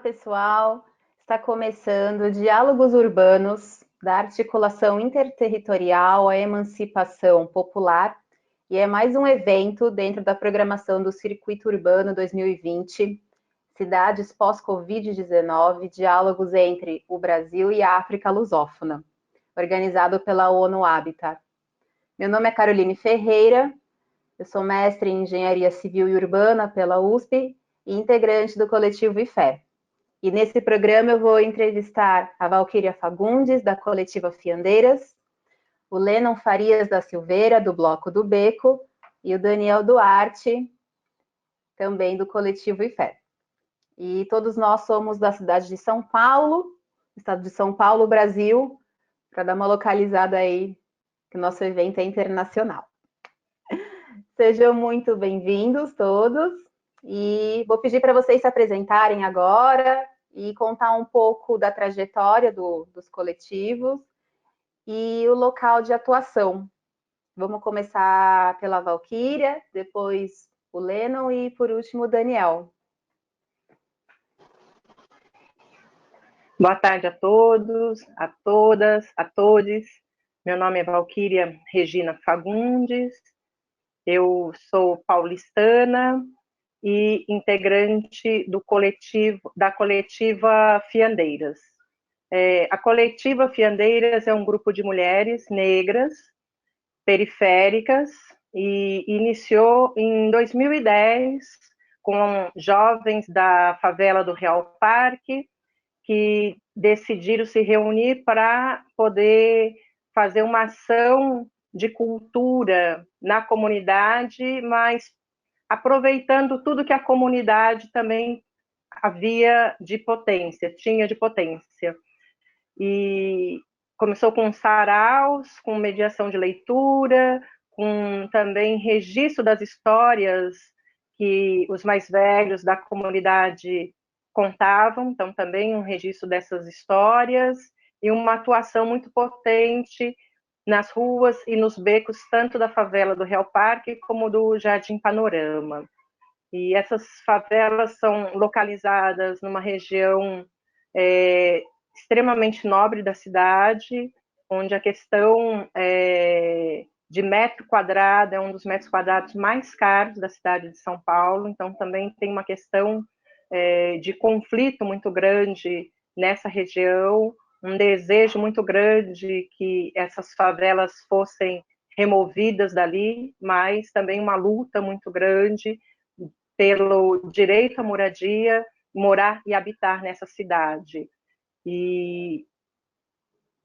pessoal! Está começando Diálogos Urbanos, da Articulação Interterritorial à Emancipação Popular, e é mais um evento dentro da programação do Circuito Urbano 2020, Cidades pós-Covid-19, Diálogos entre o Brasil e a África Lusófona, organizado pela ONU Habitat. Meu nome é Caroline Ferreira, eu sou mestre em Engenharia Civil e Urbana pela USP e integrante do coletivo IFE. E nesse programa eu vou entrevistar a Valquíria Fagundes, da coletiva Fiandeiras, o Lennon Farias da Silveira, do Bloco do Beco, e o Daniel Duarte, também do coletivo IFE. E todos nós somos da cidade de São Paulo, estado de São Paulo, Brasil, para dar uma localizada aí, que o nosso evento é internacional. Sejam muito bem-vindos todos, e vou pedir para vocês se apresentarem agora e contar um pouco da trajetória dos coletivos e o local de atuação. Vamos começar pela Valquíria, depois o Lennon e, por último, o Daniel. Boa tarde a todos, a todas, a todes. Meu nome é Valquíria Regina Fagundes, eu sou paulistana e integrante da coletiva Fiandeiras. A coletiva Fiandeiras é um grupo de mulheres negras, periféricas, e iniciou em 2010 com jovens da favela do Real Parque, que decidiram se reunir para poder fazer uma ação de cultura na comunidade, mas aproveitando tudo que a comunidade também havia de potência, tinha de potência. E começou com saraus, com mediação de leitura, com também registro das histórias que os mais velhos da comunidade contavam, então também um registro dessas histórias e uma atuação muito potente nas ruas e nos becos, tanto da favela do Real Parque como do Jardim Panorama. E essas favelas são localizadas numa região extremamente nobre da cidade, onde a questão de metro quadrado é um dos metros quadrados mais caros da cidade de São Paulo, então também tem uma questão de conflito muito grande nessa região, um desejo muito grande que essas favelas fossem removidas dali, mas também uma luta muito grande pelo direito à moradia, morar e habitar nessa cidade. E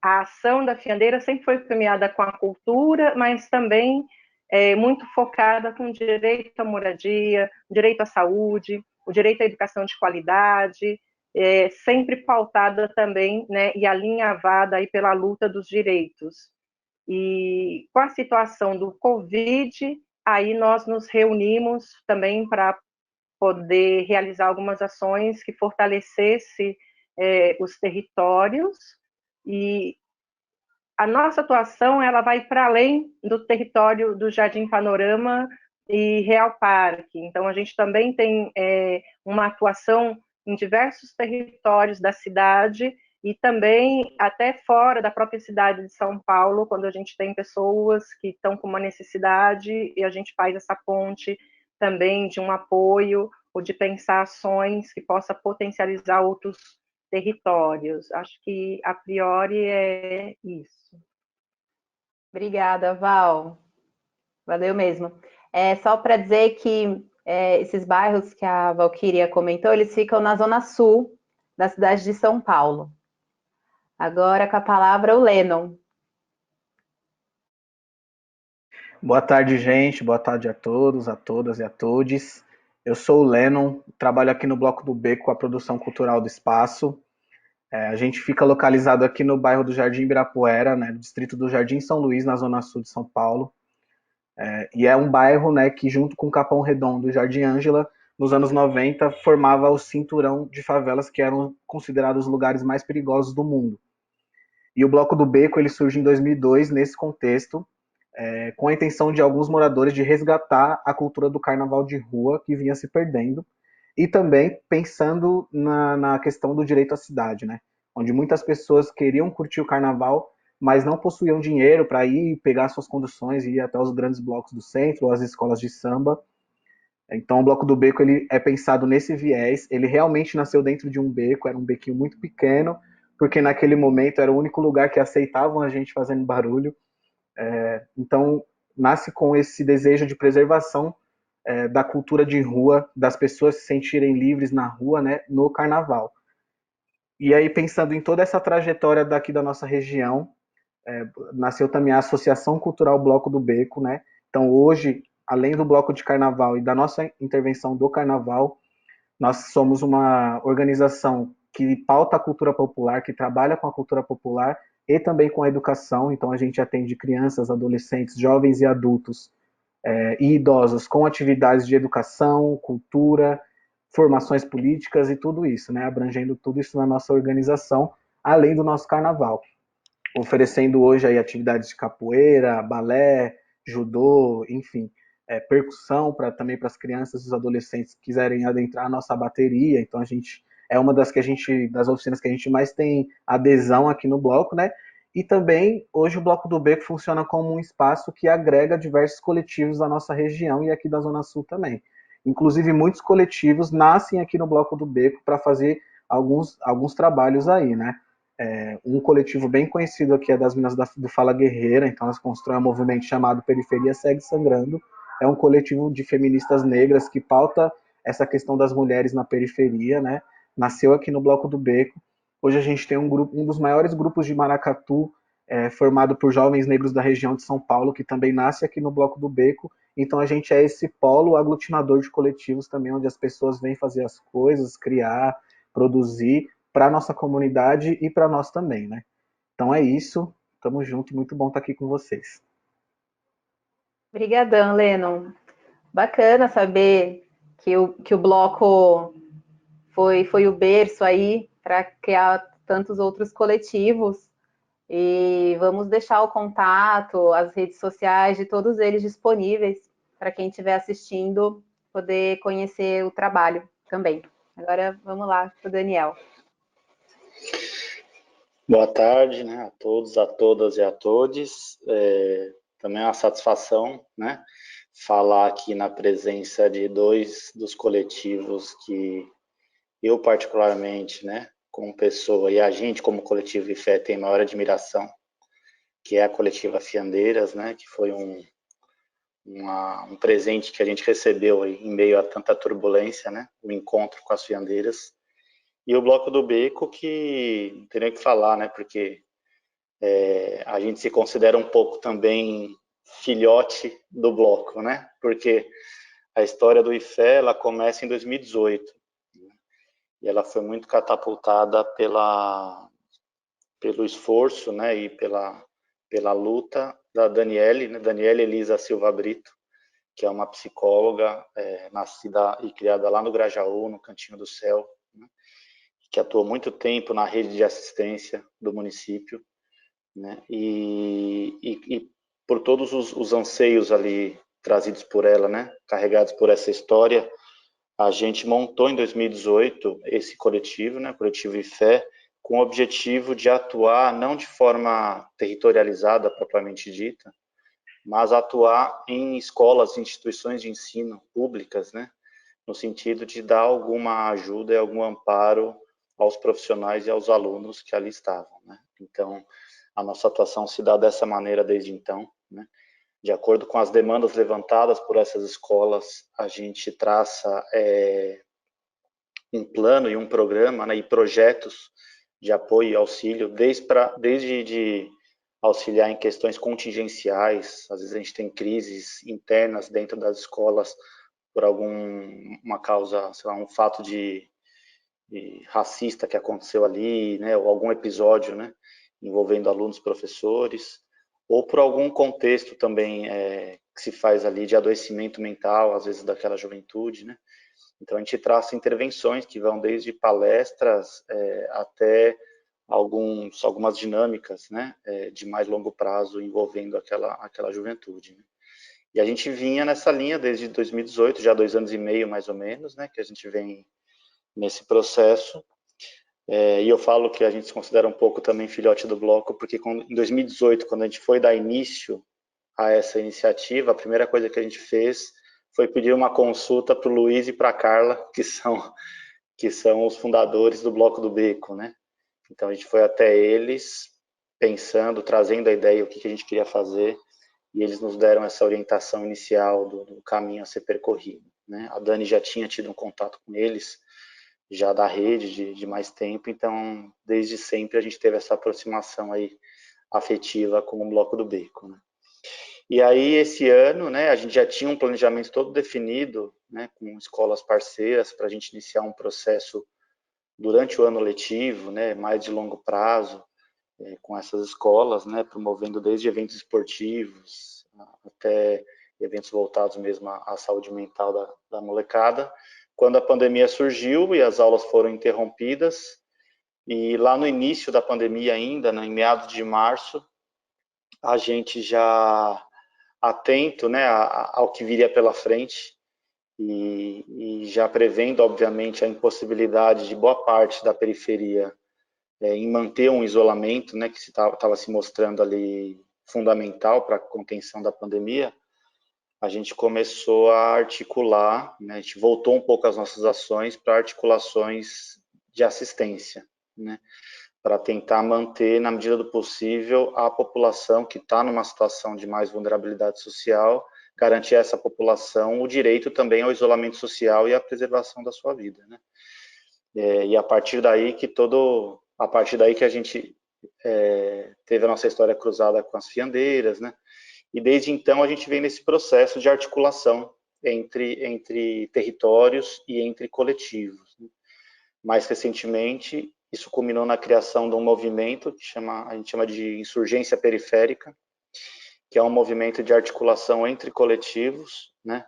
a ação da Fiandeira sempre foi premiada com a cultura, mas também muito focada com o direito à moradia, direito à saúde, o direito à educação de qualidade, sempre pautada também, né, e alinhavada aí pela luta dos direitos. E com a situação do Covid, aí nós nos reunimos também para poder realizar algumas ações que fortalecesse os territórios, e a nossa atuação ela vai para além do território do Jardim Panorama e Real Parque. Então, a gente também tem uma atuação em diversos territórios da cidade e também até fora da própria cidade de São Paulo, quando a gente tem pessoas que estão com uma necessidade e a gente faz essa ponte também de um apoio ou de pensar ações que possa potencializar outros territórios. Acho que, a priori, é isso. Obrigada, Val. Valeu mesmo. Só para dizer que esses bairros que a Valquíria comentou, eles ficam na zona sul da cidade de São Paulo. Agora com a palavra o Lennon. Boa tarde, gente. Boa tarde a todos, a todas e a todes. Eu sou o Lennon, trabalho aqui no Bloco do Beco com a produção cultural do espaço. A gente fica localizado aqui no bairro do Jardim Ibirapuera, né, no distrito do Jardim São Luís, na zona sul de São Paulo. E é um bairro, né, que junto com Capão Redondo e Jardim Ângela, nos anos 90, formava o cinturão de favelas que eram considerados os lugares mais perigosos do mundo. E o Bloco do Beco ele surge em 2002 nesse contexto, com a intenção de alguns moradores de resgatar a cultura do carnaval de rua que vinha se perdendo e também pensando na questão do direito à cidade, né? Onde muitas pessoas queriam curtir o carnaval, mas não possuíam dinheiro para ir pegar suas conduções e ir até os grandes blocos do centro ou as escolas de samba. Então, o Bloco do Beco ele é pensado nesse viés. Ele realmente nasceu dentro de um beco, era um bequinho muito pequeno, porque naquele momento era o único lugar que aceitavam a gente fazendo barulho. Então, nasce com esse desejo de preservação da cultura de rua, das pessoas se sentirem livres na rua, né, no carnaval. E aí, pensando em toda essa trajetória daqui da nossa região, nasceu também a Associação Cultural Bloco do Beco, né? Então, hoje, além do bloco de carnaval e da nossa intervenção do carnaval, nós somos uma organização que pauta a cultura popular, que trabalha com a cultura popular e também com a educação. Então, a gente atende crianças, adolescentes, jovens e adultos e idosos com atividades de educação, cultura, formações políticas e tudo isso, né? Abrangendo tudo isso na nossa organização, além do nosso carnaval, oferecendo hoje aí atividades de capoeira, balé, judô, enfim, percussão também para as crianças e os adolescentes que quiserem adentrar a nossa bateria. Então a gente é uma das oficinas que a gente mais tem adesão aqui no bloco, né? E também hoje o Bloco do Beco funciona como um espaço que agrega diversos coletivos da nossa região e aqui da Zona Sul também. Inclusive muitos coletivos nascem aqui no Bloco do Beco para fazer alguns trabalhos aí, né? Um coletivo bem conhecido aqui é das meninas do Fala Guerreira, então elas constroem um movimento chamado Periferia Segue Sangrando. É um coletivo de feministas negras que pauta essa questão das mulheres na periferia, né? Nasceu aqui no Bloco do Beco. Hoje a gente tem um dos maiores grupos de maracatu, formado por jovens negros da região de São Paulo, que também nasce aqui no Bloco do Beco. Então a gente é esse polo aglutinador de coletivos também, onde as pessoas vêm fazer as coisas, criar, produzir, para a nossa comunidade e para nós também, né? Então é isso, tamo junto, muito bom estar aqui com vocês. Obrigadão, Lennon. Bacana saber que o bloco foi o berço aí para criar tantos outros coletivos. E vamos deixar o contato, as redes sociais de todos eles disponíveis para quem estiver assistindo poder conhecer o trabalho também. Agora vamos lá para o Daniel. Boa tarde, né, a todos, a todas e a todes. Também é uma satisfação, né, falar aqui na presença de dois dos coletivos que eu particularmente, né, como pessoa e a gente como coletivo IFE tem maior admiração, que é a coletiva Fiandeiras, né, que foi um presente que a gente recebeu aí, em meio a tanta turbulência, né, o encontro com as Fiandeiras. E o Bloco do Beco, que não tem nem o que falar, né, porque a gente se considera um pouco também filhote do bloco, né, porque a história do IFE, ela começa em 2018, né? E ela foi muito catapultada pelo esforço, né, e pela luta da Daniele, né, Daniele Elisa Silva Brito, que é uma psicóloga nascida e criada lá no Grajaú, no Cantinho do Céu, né, que atuou muito tempo na rede de assistência do município, né, e por todos os anseios ali trazidos por ela, né, carregados por essa história, a gente montou em 2018 esse coletivo, né, Coletivo IFE, com o objetivo de atuar não de forma territorializada, propriamente dita, mas atuar em escolas, instituições de ensino públicas, né, no sentido de dar alguma ajuda e algum amparo aos profissionais e aos alunos que ali estavam, né. Então, a nossa atuação se dá dessa maneira desde então, né. De acordo com as demandas levantadas por essas escolas, a gente traça um plano e um programa, né, e projetos de apoio e auxílio, desde de auxiliar em questões contingenciais. Às vezes a gente tem crises internas dentro das escolas por uma causa, sei lá, um fato de racista que aconteceu ali, né, ou algum episódio, né, envolvendo alunos, professores, ou por algum contexto também que se faz ali de adoecimento mental, às vezes daquela juventude, né. Então a gente traça intervenções que vão desde palestras até algumas dinâmicas, né, de mais longo prazo envolvendo aquela juventude, né. E a gente vinha nessa linha desde 2018, já 2 anos e meio mais ou menos, né, que a gente vem nesse processo. E eu falo que a gente se considera um pouco também filhote do bloco, porque em 2018, quando a gente foi dar início a essa iniciativa, a primeira coisa que a gente fez foi pedir uma consulta para o Luiz e para a Carla, que são os fundadores do Bloco do Beco, né? Então a gente foi até eles, pensando, trazendo a ideia, o que a gente queria fazer, e eles nos deram essa orientação inicial do caminho a ser percorrido, né? A Dani já tinha tido um contato com eles, já da rede de mais tempo, então desde sempre a gente teve essa aproximação aí afetiva com o Bloco do Beco, né? E aí esse ano, né, a gente já tinha um planejamento todo definido, né, com escolas parceiras para a gente iniciar um processo durante o ano letivo, né, mais de longo prazo, com essas escolas, né, promovendo desde eventos esportivos até eventos voltados mesmo à saúde mental da molecada. Quando a pandemia surgiu e as aulas foram interrompidas, e lá no início da pandemia ainda, né, em meados de março, a gente já atento, né, ao que viria pela frente e já prevendo, obviamente, a impossibilidade de boa parte da periferia em manter um isolamento, né, que estava se mostrando ali fundamental para a contenção da pandemia, a gente começou a articular, né, a gente voltou um pouco as nossas ações para articulações de assistência, né, para tentar manter, na medida do possível, a população que está numa situação de mais vulnerabilidade social, garantir a essa população o direito também ao isolamento social e à preservação da sua vida, né? E a partir daí que a gente teve a nossa história cruzada com as fiandeiras, né? E desde então a gente vem nesse processo de articulação entre territórios e entre coletivos, né? Mais recentemente, isso culminou na criação de um movimento que a gente chama de insurgência periférica, que é um movimento de articulação entre coletivos, né,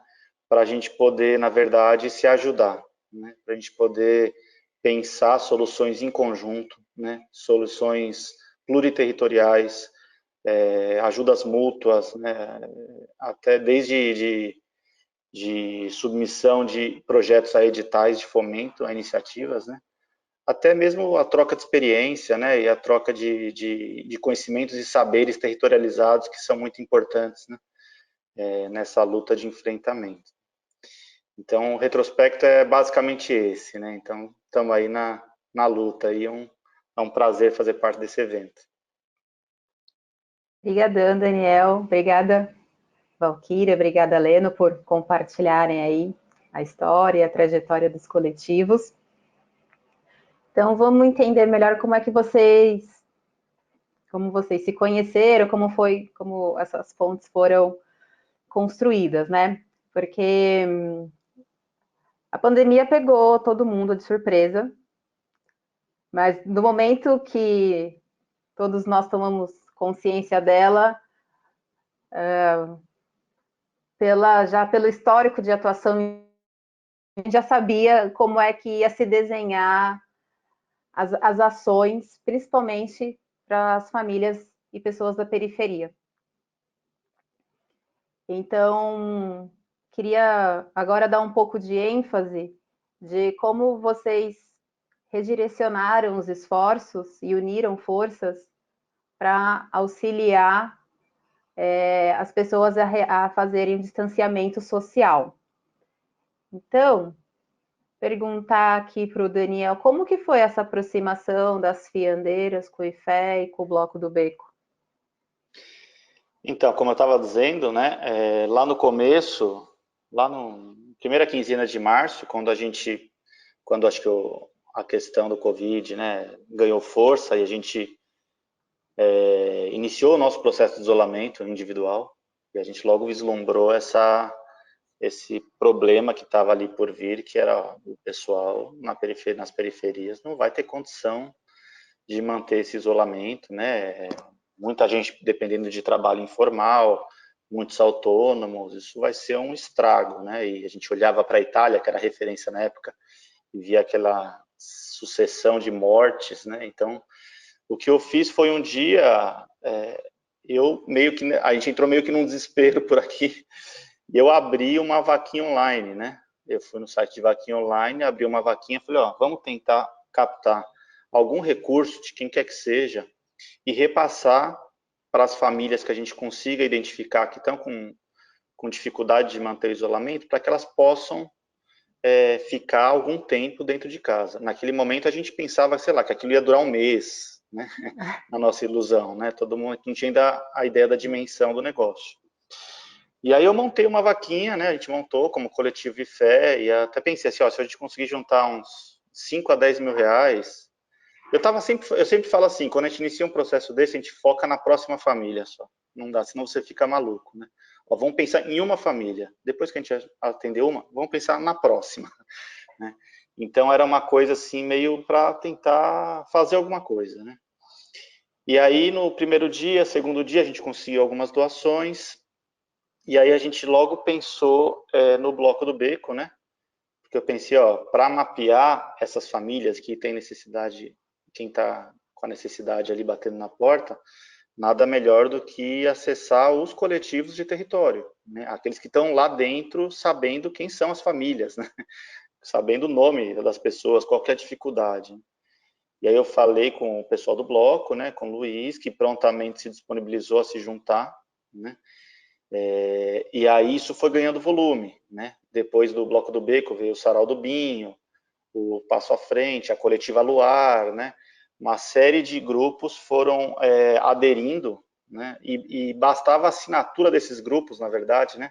para a gente poder, na verdade, se ajudar, né, para a gente poder pensar soluções em conjunto, né, soluções pluriterritoriais, ajudas mútuas, né, até desde de submissão de projetos a editais de fomento a iniciativas, né, até mesmo a troca de experiência, né, e a troca de conhecimentos e saberes territorializados que são muito importantes, né, nessa luta de enfrentamento. Então, o retrospecto é basicamente esse, né? Então, estamos aí na luta e é um prazer fazer parte desse evento. Obrigadão, Daniel. Obrigada, Valquíria. Obrigada, Leno, por compartilharem aí a história e a trajetória dos coletivos. Então, vamos entender melhor como vocês se conheceram, como essas pontes foram construídas, né? Porque a pandemia pegou todo mundo de surpresa, mas no momento que todos nós tomamos consciência dela, já pelo histórico de atuação, a gente já sabia como é que ia se desenhar as ações, principalmente para as famílias e pessoas da periferia. Então, queria agora dar um pouco de ênfase de como vocês redirecionaram os esforços e uniram forças para auxiliar as pessoas a fazerem o distanciamento social. Então, perguntar aqui para o Daniel, como que foi essa aproximação das fiandeiras com o IFE e com o Bloco do Beco? Então, como eu estava dizendo, né, lá no começo, lá na primeira quinzena de março, quando acho que a questão do Covid, né, ganhou força e a gente iniciou o nosso processo de isolamento individual, e a gente logo vislumbrou esse problema que estava ali por vir, que era o pessoal nas periferias não vai ter condição de manter esse isolamento, né? Muita gente dependendo de trabalho informal, muitos autônomos, isso vai ser um estrago, né? E a gente olhava para a Itália, que era referência na época, e via aquela sucessão de mortes, né? Então, o que eu fiz foi um dia, a gente entrou meio que num desespero por aqui, e eu abri uma vaquinha online, né? Eu fui no site de vaquinha online, abri uma vaquinha, falei, ó, vamos tentar captar algum recurso de quem quer que seja e repassar para as famílias que a gente consiga identificar que estão com dificuldade de manter o isolamento, para que elas possam ficar algum tempo dentro de casa. Naquele momento a gente pensava, sei lá, que aquilo ia durar um mês, né? Na nossa ilusão, né? Todo mundo não tinha ainda a ideia da dimensão do negócio. E aí eu montei uma vaquinha, né? A gente montou como coletivo de fé e até pensei assim, ó, se a gente conseguir juntar uns 5 a 10 mil reais, eu sempre falo assim, quando a gente inicia um processo desse, a gente foca na próxima família só. Não dá, senão você fica maluco, né? Ó, vamos pensar em uma família. Depois que a gente atender uma, vamos pensar na próxima, né? Então era uma coisa assim, meio para tentar fazer alguma coisa, né? E aí no primeiro dia, segundo dia, a gente conseguiu algumas doações. E aí a gente logo pensou no Bloco do Beco, né? Porque eu pensei, ó, para mapear essas famílias que têm necessidade, quem está com a necessidade ali batendo na porta, nada melhor do que acessar os coletivos de território, né? Aqueles que estão lá dentro sabendo quem são as famílias, né? Sabendo o nome das pessoas, qual que é a dificuldade. E aí eu falei com o pessoal do bloco, né, com o Luiz, que prontamente se disponibilizou a se juntar, né? E aí isso foi ganhando volume, né? Depois do Bloco do Beco veio o Sarau do Binho, o Passo à Frente, a Coletiva Luar, né? Uma série de grupos foram aderindo, né? E bastava a assinatura desses grupos, na verdade, né?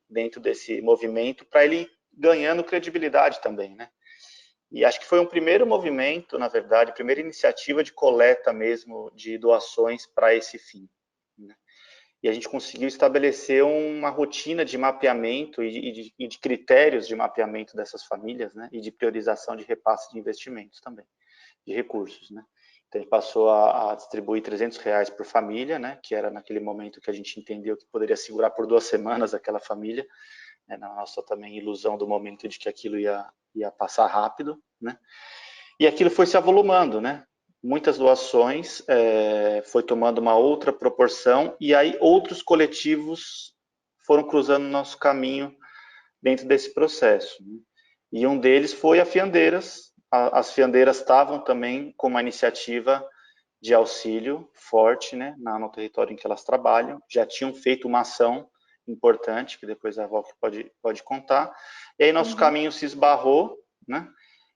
Dentro desse movimento, para ele ganhando credibilidade também, né? E acho que foi um primeiro movimento, na verdade, primeira iniciativa de coleta mesmo de doações para esse fim, né? E a gente conseguiu estabelecer uma rotina de mapeamento e de critérios de mapeamento dessas famílias, né? E de priorização de repasse de investimentos também, de recursos, né? Então, a gente passou a distribuir R$300 por família, né? Que era naquele momento que a gente entendeu que poderia segurar por 2 semanas aquela família, né? Na nossa também ilusão do momento de que aquilo ia passar rápido, né? E aquilo foi se avolumando, né? Muitas doações, foi tomando uma outra proporção, e aí outros coletivos foram cruzando o nosso caminho dentro desse processo, né? E um deles foi a Fiandeiras. As Fiandeiras estavam também com uma iniciativa de auxílio forte, né, no território em que elas trabalham, já tinham feito uma ação importante, que depois a Valque pode contar, e aí nosso caminho se esbarrou, né,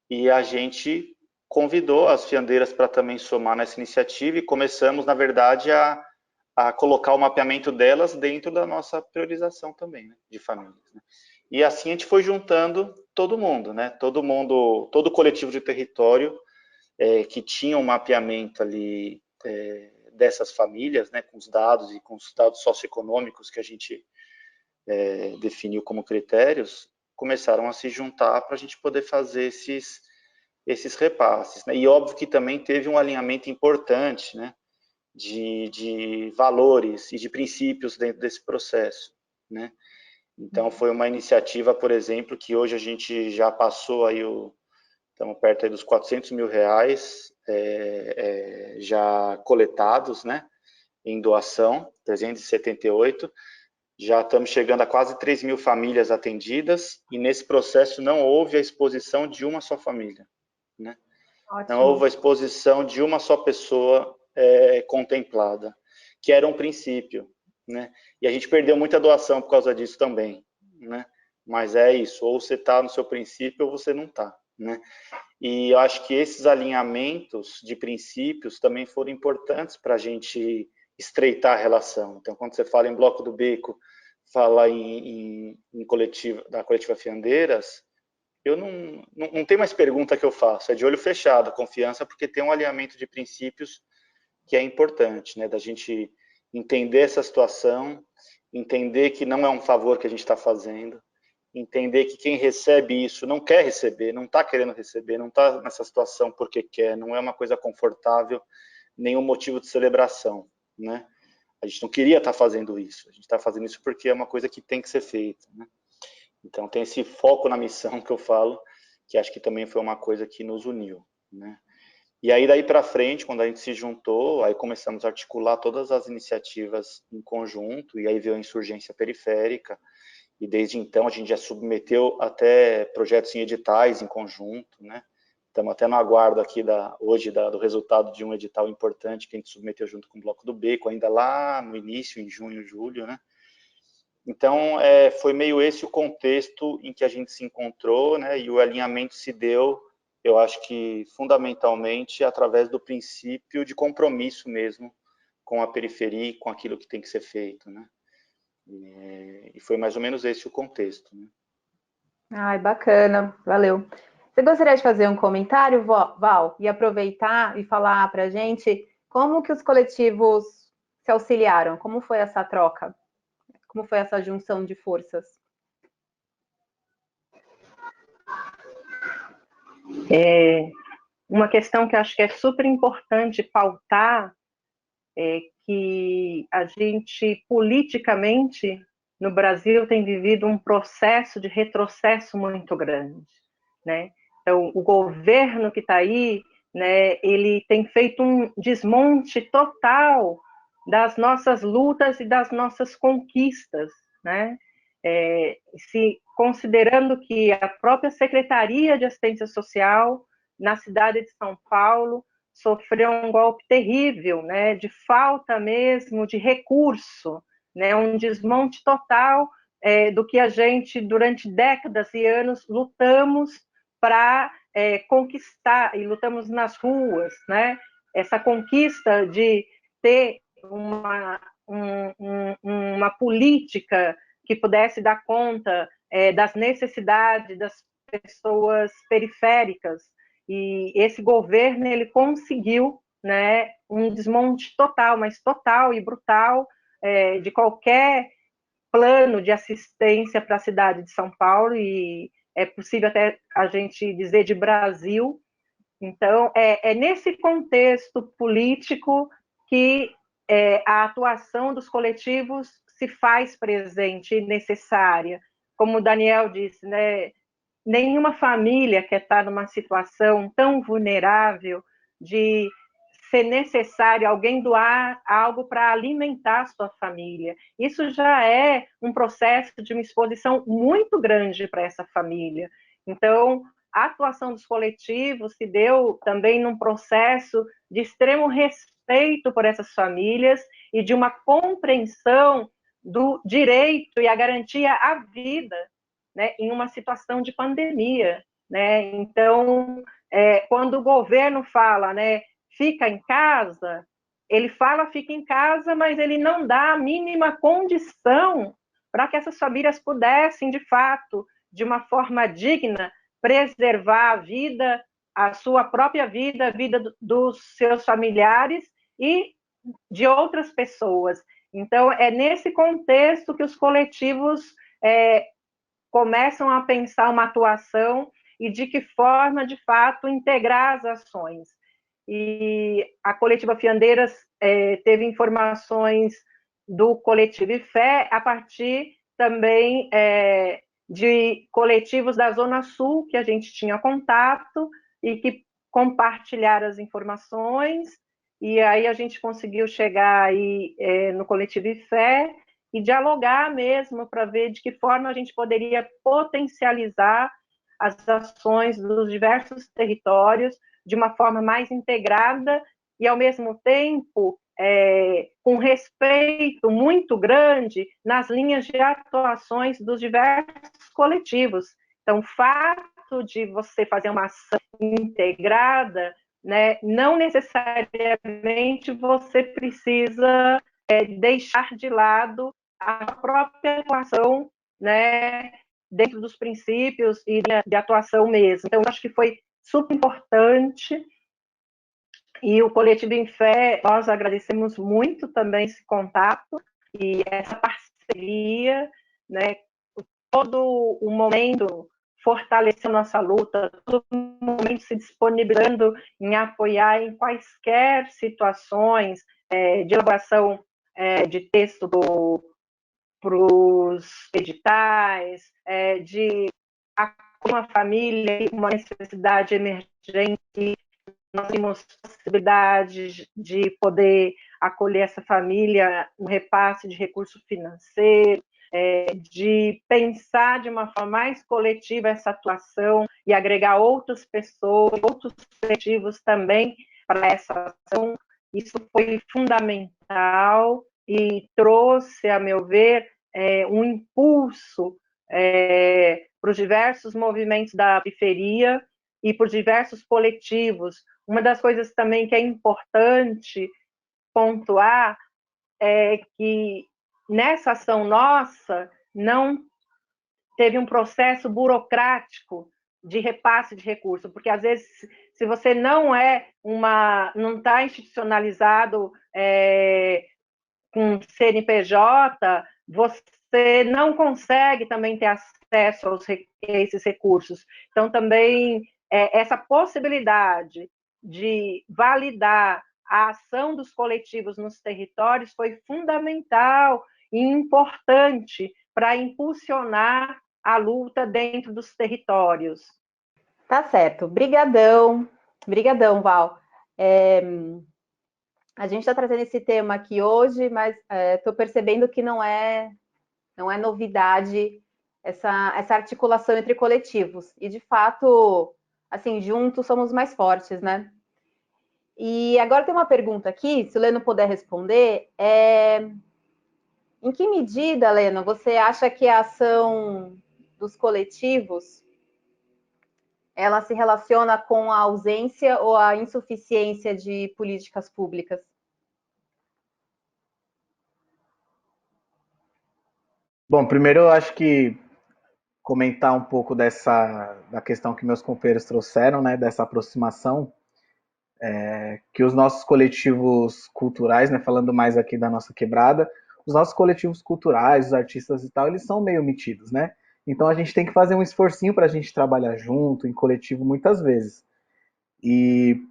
e a gente convidou as Fiandeiras para também somar nessa iniciativa, e começamos, na verdade, a colocar o mapeamento delas dentro da nossa priorização também, né, de famílias, né. E assim a gente foi juntando todo mundo, né, todo o coletivo de território que tinha um mapeamento ali dessas famílias, né, com os dados e com os dados socioeconômicos que a gente definiu como critérios, começaram a se juntar para a gente poder fazer esses repasses, né? E óbvio que também teve um alinhamento importante, né, de valores e de princípios dentro desse processo, né? Então foi uma iniciativa, por exemplo, que hoje a gente já passou aí estamos perto aí dos R$400 mil já coletados, né, em doação, 378. Já estamos chegando a quase 3 mil famílias atendidas, e nesse processo não houve a exposição de uma só família, né? Não houve a exposição de uma só pessoa contemplada, que era um princípio, né? E a gente perdeu muita doação por causa disso também, né? Mas é isso, ou você está no seu princípio ou você não está, né? E eu acho que esses alinhamentos de princípios também foram importantes para a gente estreitar a relação. Então, quando você fala em Bloco do Beco, fala da coletiva Fiandeiras, eu não tem mais pergunta que eu faço, é de olho fechado, confiança, porque tem um alinhamento de princípios que é importante, né? Da gente entender essa situação, entender que não é um favor que a gente está fazendo, entender que quem recebe isso não quer receber, não está querendo receber, não está nessa situação porque quer, não é uma coisa confortável, nenhum motivo de celebração, né? A gente não queria estar fazendo isso, a gente está fazendo isso porque é uma coisa que tem que ser feita, né? Então tem esse foco na missão que eu falo, que acho que também foi uma coisa que nos uniu, né? E aí daí para frente, quando a gente se juntou, aí começamos a articular todas as iniciativas em conjunto, e aí veio a insurgência periférica, e desde então a gente já submeteu até projetos em editais em conjunto, né? Estamos até no aguardo aqui hoje do resultado de um edital importante que a gente submeteu junto com o Bloco do Beco, ainda lá no início, em junho, julho, né? Então, foi meio esse o contexto em que a gente se encontrou, né? E o alinhamento se deu, eu acho que fundamentalmente através do princípio de compromisso mesmo com a periferia e com aquilo que tem que ser feito, né? E foi mais ou menos esse o contexto, né? Ai, bacana, valeu. Você gostaria de fazer um comentário, Val, e aproveitar e falar para a gente como que os coletivos se auxiliaram? Como foi essa troca? Como foi essa junção de forças? Uma questão que acho que é super importante pautar é que a gente, politicamente, no Brasil, tem vivido um processo de retrocesso muito grande, né? Então, o governo que está aí, né, ele tem feito um desmonte total das nossas lutas e das nossas conquistas, né? Se considerando que a própria Secretaria de Assistência Social na cidade de São Paulo sofreu um golpe terrível, né, de falta mesmo de recurso, né, um desmonte total do que a gente, durante décadas e anos, lutamos para conquistar, e lutamos nas ruas, né, essa conquista de ter uma política que pudesse dar conta das necessidades das pessoas periféricas. E esse governo, ele conseguiu, né, um desmonte total, mas total e brutal, de qualquer plano de assistência para a cidade de São Paulo, e é possível até a gente dizer de Brasil. Então, é nesse contexto político que a atuação dos coletivos se faz presente e necessária. Como o Daniel disse, né, nenhuma família quer estar numa situação tão vulnerável de ser necessário alguém doar algo para alimentar a sua família. Isso já é um processo de uma exposição muito grande para essa família. Então, a atuação dos coletivos se deu também num processo de extremo respeito por essas famílias e de uma compreensão do direito e a garantia à vida, né, em uma situação de pandemia, né? Então, quando o governo fala, né, fica em casa, ele fala fica em casa, mas ele não dá a mínima condição para que essas famílias pudessem, de fato, de uma forma digna, preservar a vida, a sua própria vida, a vida dos seus familiares e de outras pessoas. Então, é nesse contexto que os coletivos começam a pensar uma atuação e de que forma, de fato, integrar as ações. E a Coletiva Fiandeiras teve informações do Coletivo Fé a partir também de coletivos da Zona Sul, que a gente tinha contato e que compartilharam as informações, e aí a gente conseguiu chegar aí no Coletivo Fé e dialogar mesmo para ver de que forma a gente poderia potencializar as ações dos diversos territórios de uma forma mais integrada e, ao mesmo tempo, com respeito muito grande nas linhas de atuações dos diversos coletivos. Então, o fato de você fazer uma ação integrada, né, não necessariamente você precisa deixar de lado a própria atuação, né, dentro dos princípios e de atuação mesmo. Então, eu acho que foi super importante. E o Coletivo em Fé, nós agradecemos muito também esse contato e essa parceria, né, todo o momento fortalecendo nossa luta, todo momento se disponibilizando em apoiar em quaisquer situações de elaboração de texto para os editais, de uma família, uma necessidade emergente, nós temos possibilidade de poder acolher essa família, um repasse de recurso financeiro, de pensar de uma forma mais coletiva essa atuação e agregar outras pessoas, outros coletivos também para essa ação. Isso foi fundamental e trouxe, a meu ver, um impulso para os diversos movimentos da periferia e por diversos coletivos. Uma das coisas também que é importante pontuar é que nessa ação nossa não teve um processo burocrático de repasse de recurso, porque às vezes se você não está institucionalizado com CNPJ, você não consegue também ter acesso a esses recursos. Então também essa possibilidade de validar a ação dos coletivos nos territórios foi fundamental e importante para impulsionar a luta dentro dos territórios. Tá certo. Brigadão. Brigadão, Val. A gente está trazendo esse tema aqui hoje, mas estou percebendo que não é novidade essa articulação entre coletivos. E, de fato, assim, juntos somos mais fortes, né? E agora tem uma pergunta aqui, se o Leno puder responder, em que medida, Leno, você acha que a ação dos coletivos ela se relaciona com a ausência ou a insuficiência de políticas públicas? Bom, primeiro eu acho que comentar um pouco da questão que meus companheiros trouxeram, né, dessa aproximação, que os nossos coletivos culturais, né, falando mais aqui da nossa quebrada, os nossos coletivos culturais, os artistas e tal, eles são meio omitidos, né? Então a gente tem que fazer um esforcinho para a gente trabalhar junto, em coletivo, muitas vezes. E,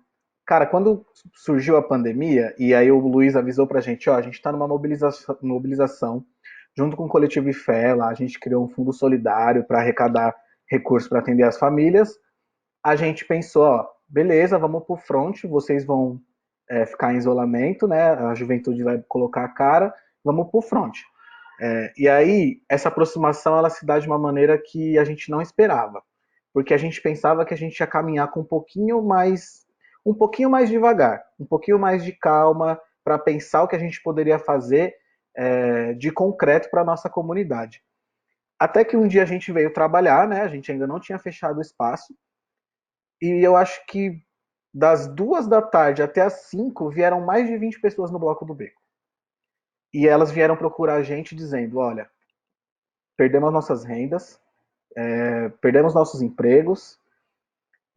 cara, quando surgiu a pandemia, e aí o Luiz avisou pra gente, ó, a gente tá numa mobilização junto com o Coletivo IFé, lá a gente criou um fundo solidário para arrecadar recursos para atender as famílias. A gente pensou, ó, beleza, vamos pro front, vocês vão ficar em isolamento, né? A juventude vai colocar a cara, vamos pro front. E aí, essa aproximação, ela se dá de uma maneira que a gente não esperava. Porque a gente pensava que a gente ia caminhar com um pouquinho mais devagar, um pouquinho mais de calma, para pensar o que a gente poderia fazer de concreto para a nossa comunidade. Até que um dia a gente veio trabalhar, né? A gente ainda não tinha fechado o espaço. E eu acho que das 2 da tarde até as 5 vieram mais de 20 pessoas no Bloco do Beco. E elas vieram procurar a gente dizendo, olha, perdemos nossas rendas, perdemos nossos empregos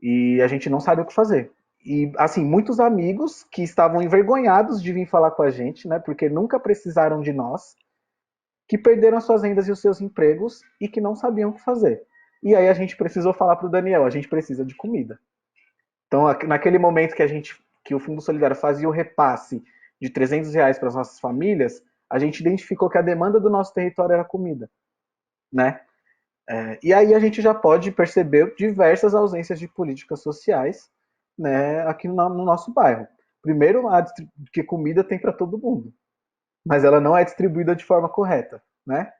e a gente não sabe o que fazer. E, assim, muitos amigos que estavam envergonhados de vir falar com a gente, né, porque nunca precisaram de nós, que perderam as suas rendas e os seus empregos e que não sabiam o que fazer. E aí a gente precisou falar para o Daniel, a gente precisa de comida. Então, naquele momento que o Fundo Solidário fazia o repasse de R$ 300 para as nossas famílias, a gente identificou que a demanda do nosso território era comida, né? E aí a gente já pode perceber diversas ausências de políticas sociais, né, aqui no nosso bairro. Primeiro, que comida tem para todo mundo, mas ela não é distribuída de forma correta, né?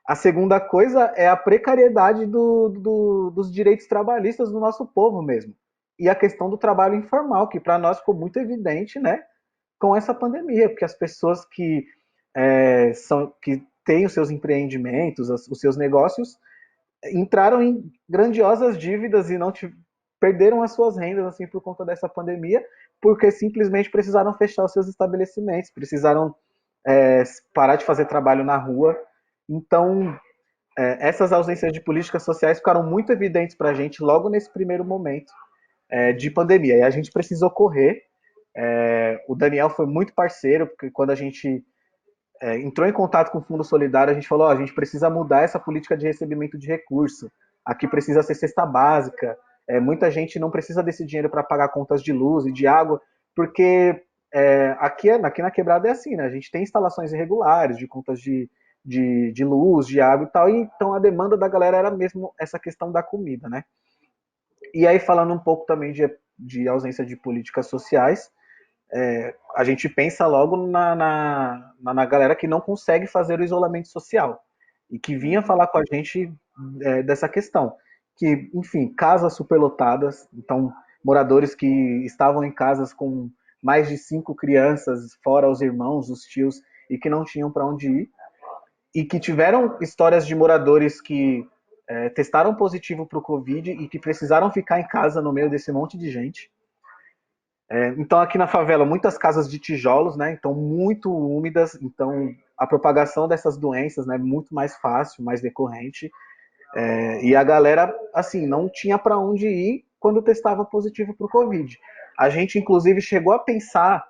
A segunda coisa é a precariedade dos direitos trabalhistas do nosso povo mesmo. E a questão do trabalho informal, que para nós ficou muito evidente, né, com essa pandemia, porque as pessoas que que têm os seus empreendimentos, os seus negócios, entraram em grandiosas dívidas e não perderam as suas rendas assim por conta dessa pandemia, porque simplesmente precisaram fechar os seus estabelecimentos, precisaram parar de fazer trabalho na rua. Então, essas ausências de políticas sociais ficaram muito evidentes para a gente logo nesse primeiro momento de pandemia. E a gente precisou correr. O Daniel foi muito parceiro, porque quando a gente entrou em contato com o Fundo Solidário, a gente falou, a gente precisa mudar essa política de recebimento de recurso. Aqui precisa ser cesta básica. Muita gente não precisa desse dinheiro para pagar contas de luz e de água, porque aqui na Quebrada é assim, né? A gente tem instalações irregulares de contas de luz, de água e tal, e então a demanda da galera era mesmo essa questão da comida, né? E aí, falando um pouco também de ausência de políticas sociais, a gente pensa logo na galera que não consegue fazer o isolamento social. e que vinha falar com a gente dessa questão. Que, enfim, casas superlotadas, então moradores que estavam em casas com mais de 5 crianças, fora os irmãos, os tios, e que não tinham para onde ir, e que tiveram histórias de moradores que testaram positivo para o Covid e que precisaram ficar em casa no meio desse monte de gente. Então, aqui na favela, muitas casas de tijolos, né? Então, muito úmidas. Então, a propagação dessas doenças, né? Muito mais fácil, mais decorrente. E a galera, assim, não tinha para onde ir quando testava positivo para o Covid. A gente, inclusive, chegou a pensar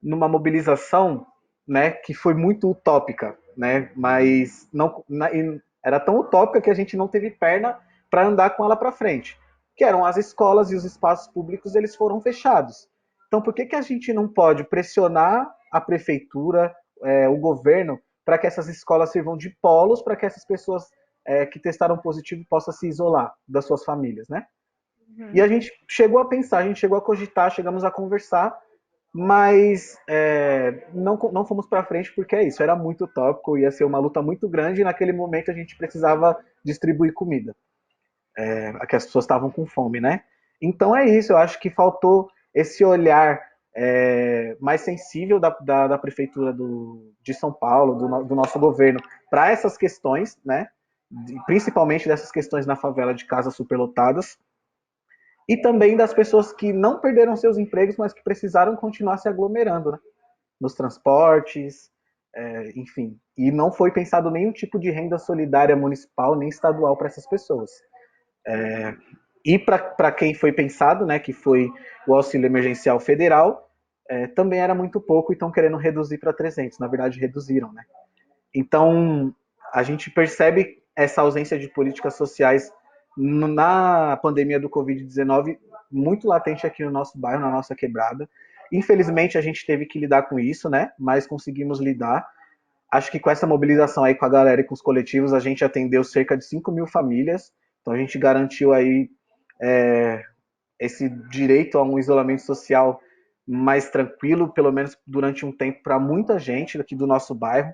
numa mobilização, né? Que foi muito utópica, né? Mas não, era tão utópica que a gente não teve perna para andar com ela para frente. Que eram as escolas e os espaços públicos, eles foram fechados. Então, por que a gente não pode pressionar a prefeitura, o governo, para que essas escolas sirvam de polos para que essas pessoas que testaram positivo possam se isolar das suas famílias, né? E a gente chegou a pensar, a gente chegou a cogitar, chegamos a conversar, mas não fomos para frente porque é isso, era muito utópico, ia ser uma luta muito grande e naquele momento a gente precisava distribuir comida, que as pessoas estavam com fome, né? Então é isso, eu acho que faltou esse olhar mais sensível da prefeitura de São Paulo, do nosso governo, para essas questões, né? Principalmente dessas questões na favela de casas superlotadas, e também das pessoas que não perderam seus empregos, mas que precisaram continuar se aglomerando, né? Nos transportes, enfim. E não foi pensado nenhum tipo de renda solidária municipal nem estadual para essas pessoas. E para quem foi pensado, né, que foi o auxílio emergencial federal, também era muito pouco e estão querendo reduzir para 300. Na verdade, reduziram, né? Então, a gente percebe essa ausência de políticas sociais na pandemia do Covid-19 muito latente aqui no nosso bairro, na nossa quebrada. Infelizmente, a gente teve que lidar com isso, né? Mas conseguimos lidar. Acho que com essa mobilização aí com a galera e com os coletivos, a gente atendeu cerca de 5.000 famílias. Então, a gente garantiu aí esse direito a um isolamento social mais tranquilo, pelo menos durante um tempo, para muita gente aqui do nosso bairro.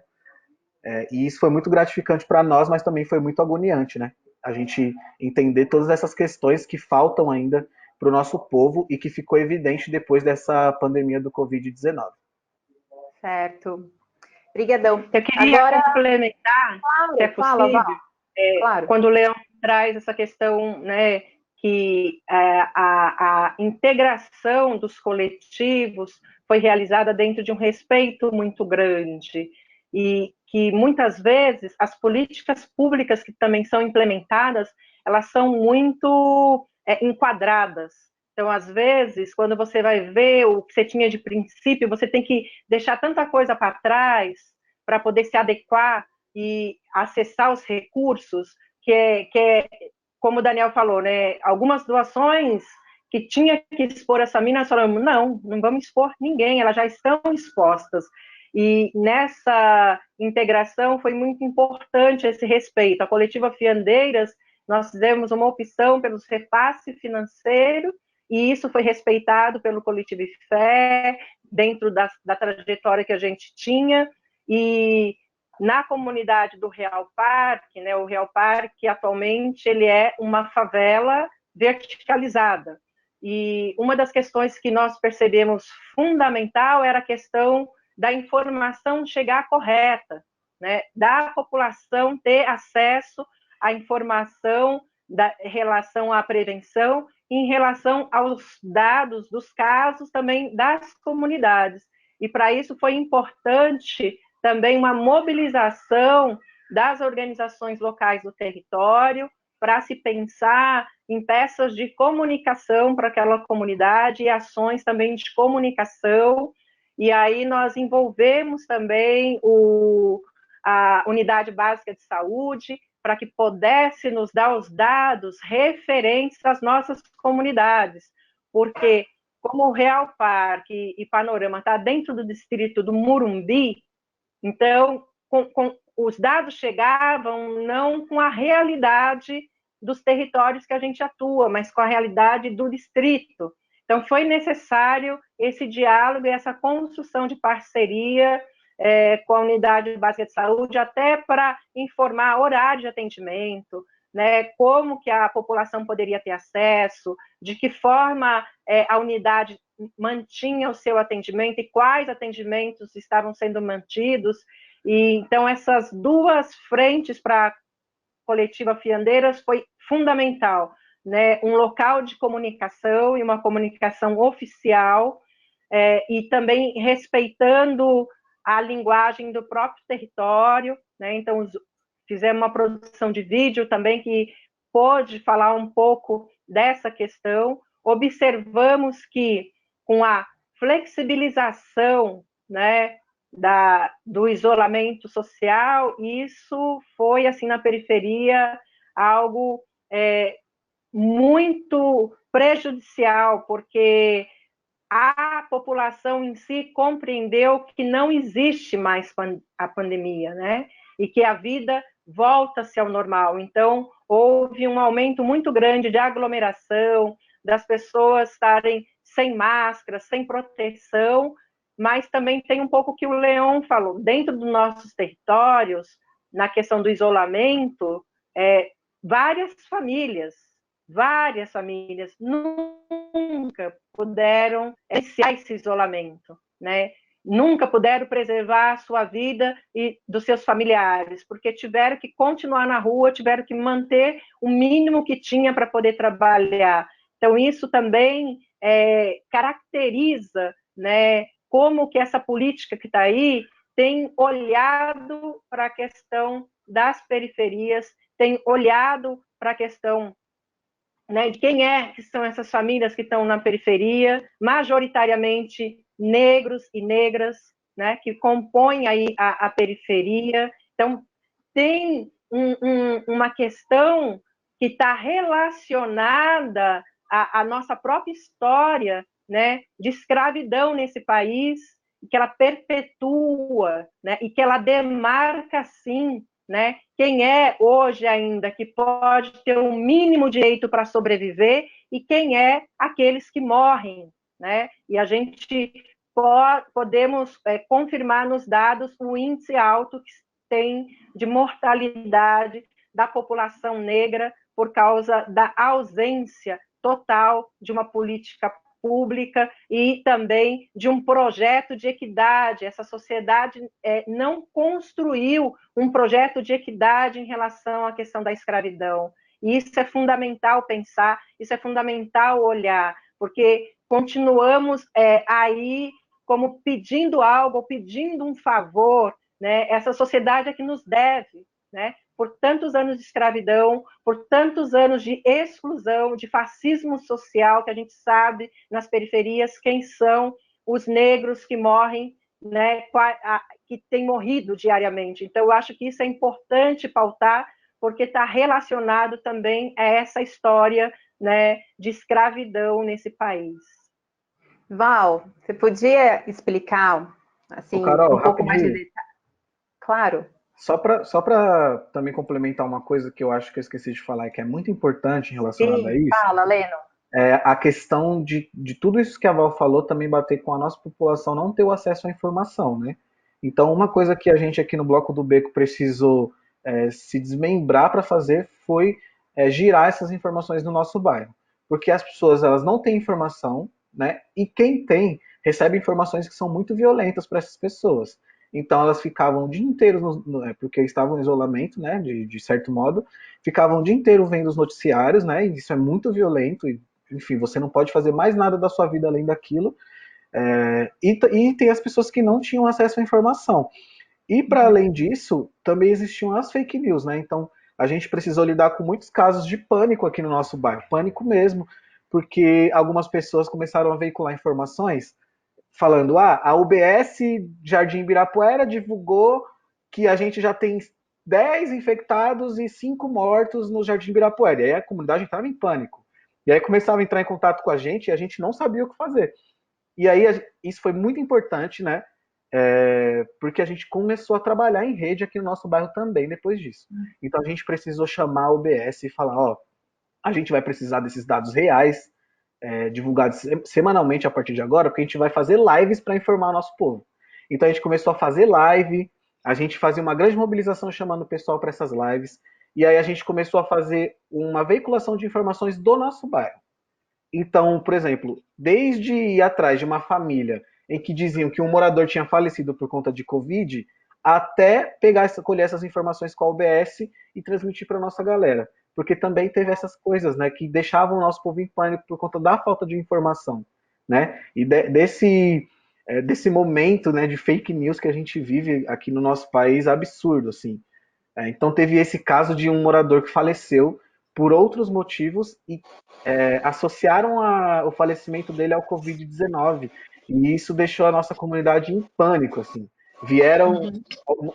E isso foi muito gratificante para nós, mas também foi muito agoniante, né? A gente entender todas essas questões que faltam ainda para o nosso povo e que ficou evidente depois dessa pandemia do Covid-19. Certo. Obrigadão. Eu queria agora complementar, se é possível, claro. Quando o Leão traz essa questão, né, que a integração dos coletivos foi realizada dentro de um respeito muito grande e que muitas vezes as políticas públicas que também são implementadas, elas são muito enquadradas. Então, às vezes, quando você vai ver o que você tinha de princípio, você tem que deixar tanta coisa para trás para poder se adequar e acessar os recursos, que é como o Daniel falou, né? Algumas doações que tinha que expor essa mina, nós falamos, não vamos expor ninguém, elas já estão expostas. E nessa integração foi muito importante esse respeito. A coletiva Fiandeiras, nós fizemos uma opção pelo repasse financeiro, e isso foi respeitado pelo coletivo Fé, dentro da trajetória que a gente tinha, e na comunidade do Real Parque, né, o Real Parque atualmente ele é uma favela verticalizada. E uma das questões que nós percebemos fundamental era a questão da informação chegar correta, né, da população ter acesso à informação em relação à prevenção e em relação aos dados dos casos também das comunidades. E para isso foi importante também uma mobilização das organizações locais do território para se pensar em peças de comunicação para aquela comunidade e ações também de comunicação. E aí nós envolvemos também a Unidade Básica de Saúde para que pudesse nos dar os dados referentes às nossas comunidades, porque como o Real Parque e Panorama está dentro do distrito do Morumbi, então os dados chegavam não com a realidade dos territórios que a gente atua, mas com a realidade do distrito. Então foi necessário esse diálogo e essa construção de parceria com a unidade básica de saúde, até para informar horário de atendimento, né, como que a população poderia ter acesso, de que forma a unidade mantinha o seu atendimento e quais atendimentos estavam sendo mantidos. E então essas duas frentes para a coletiva Fiandeiras foi fundamental, né, um local de comunicação e uma comunicação oficial, e também respeitando a linguagem do próprio território, né? Então fizemos uma produção de vídeo também que pôde falar um pouco dessa questão. Observamos que com a flexibilização, né, do isolamento social, isso foi, assim, na periferia, algo muito prejudicial, porque a população em si compreendeu que não existe mais a pandemia, né? E que a vida volta-se ao normal. Então, houve um aumento muito grande de aglomeração, das pessoas estarem sem máscara, sem proteção, mas também tem um pouco que o Leon falou, dentro dos nossos territórios, na questão do isolamento, várias famílias nunca puderam iniciar esse isolamento, né? Nunca puderam preservar a sua vida e dos seus familiares, porque tiveram que continuar na rua, tiveram que manter o mínimo que tinha para poder trabalhar. Então, isso também caracteriza, né, como que essa política que está aí tem olhado para a questão das periferias, tem olhado para a questão, né, de quem que são essas famílias que estão na periferia, majoritariamente negros e negras, né, que compõem aí a periferia. Então, tem uma questão que está relacionada à nossa própria história, né, de escravidão nesse país, que ela perpetua, né, e que ela demarca, sim, né, quem é hoje ainda que pode ter um mínimo direito para sobreviver e quem é aqueles que morrem, né? E a gente podemos confirmar nos dados o índice alto que tem de mortalidade da população negra por causa da ausência total de uma política pública e também de um projeto de equidade. Essa sociedade não construiu um projeto de equidade em relação à questão da escravidão. E isso é fundamental pensar, isso é fundamental olhar, porque continuamos aí como pedindo algo, pedindo um favor, né? Essa sociedade é que nos deve, né? Por tantos anos de escravidão, por tantos anos de exclusão, de fascismo social, que a gente sabe nas periferias quem são os negros que morrem, né, que têm morrido diariamente. Então, eu acho que isso é importante pautar, porque está relacionado também a essa história, né, de escravidão nesse país. Val, você podia explicar assim, Carol, um pouco mais de rapidinho. detalhe? Claro. Só para também complementar uma coisa que eu acho que eu esqueci de falar e que é muito importante relacionada a Sim, isso, fala, Leno. a questão de tudo isso que a Val falou também bater com a nossa população não ter o acesso à informação, né? Então, uma coisa que a gente aqui no Bloco do Beco precisou se desmembrar para fazer foi girar essas informações no nosso bairro. Porque as pessoas elas não têm informação, né? E quem tem recebe informações que são muito violentas para essas pessoas. Então elas ficavam o dia inteiro, porque estavam em isolamento, né, de certo modo, ficavam o dia inteiro vendo os noticiários, né, e isso é muito violento, e, enfim, você não pode fazer mais nada da sua vida além daquilo, e tem as pessoas que não tinham acesso à informação. E para além disso, também existiam as fake news, né, então a gente precisou lidar com muitos casos de pânico aqui no nosso bairro, pânico mesmo, porque algumas pessoas começaram a veicular informações falando, a UBS Jardim Ibirapuera divulgou que a gente já tem 10 infectados e 5 mortos no Jardim Ibirapuera. E aí a comunidade entrava em pânico. E aí começava a entrar em contato com a gente e a gente não sabia o que fazer. E aí isso foi muito importante, né? Porque a gente começou a trabalhar em rede aqui no nosso bairro também depois disso. Então a gente precisou chamar a UBS e falar, a gente vai precisar desses dados reais, divulgados semanalmente a partir de agora, porque a gente vai fazer lives para informar o nosso povo. Então a gente começou a fazer live, a gente fazia uma grande mobilização chamando o pessoal para essas lives, e aí a gente começou a fazer uma veiculação de informações do nosso bairro. Então, por exemplo, desde ir atrás de uma família em que diziam que um morador tinha falecido por conta de Covid, até colher essas informações com a UBS e transmitir para nossa galera. Porque também teve essas coisas, né, que deixavam o nosso povo em pânico por conta da falta de informação, né? E desse momento, né, de fake news que a gente vive aqui no nosso país absurdo, assim. Então teve esse caso de um morador que faleceu por outros motivos e associaram o falecimento dele ao Covid-19. E isso deixou a nossa comunidade em pânico, assim. Vieram,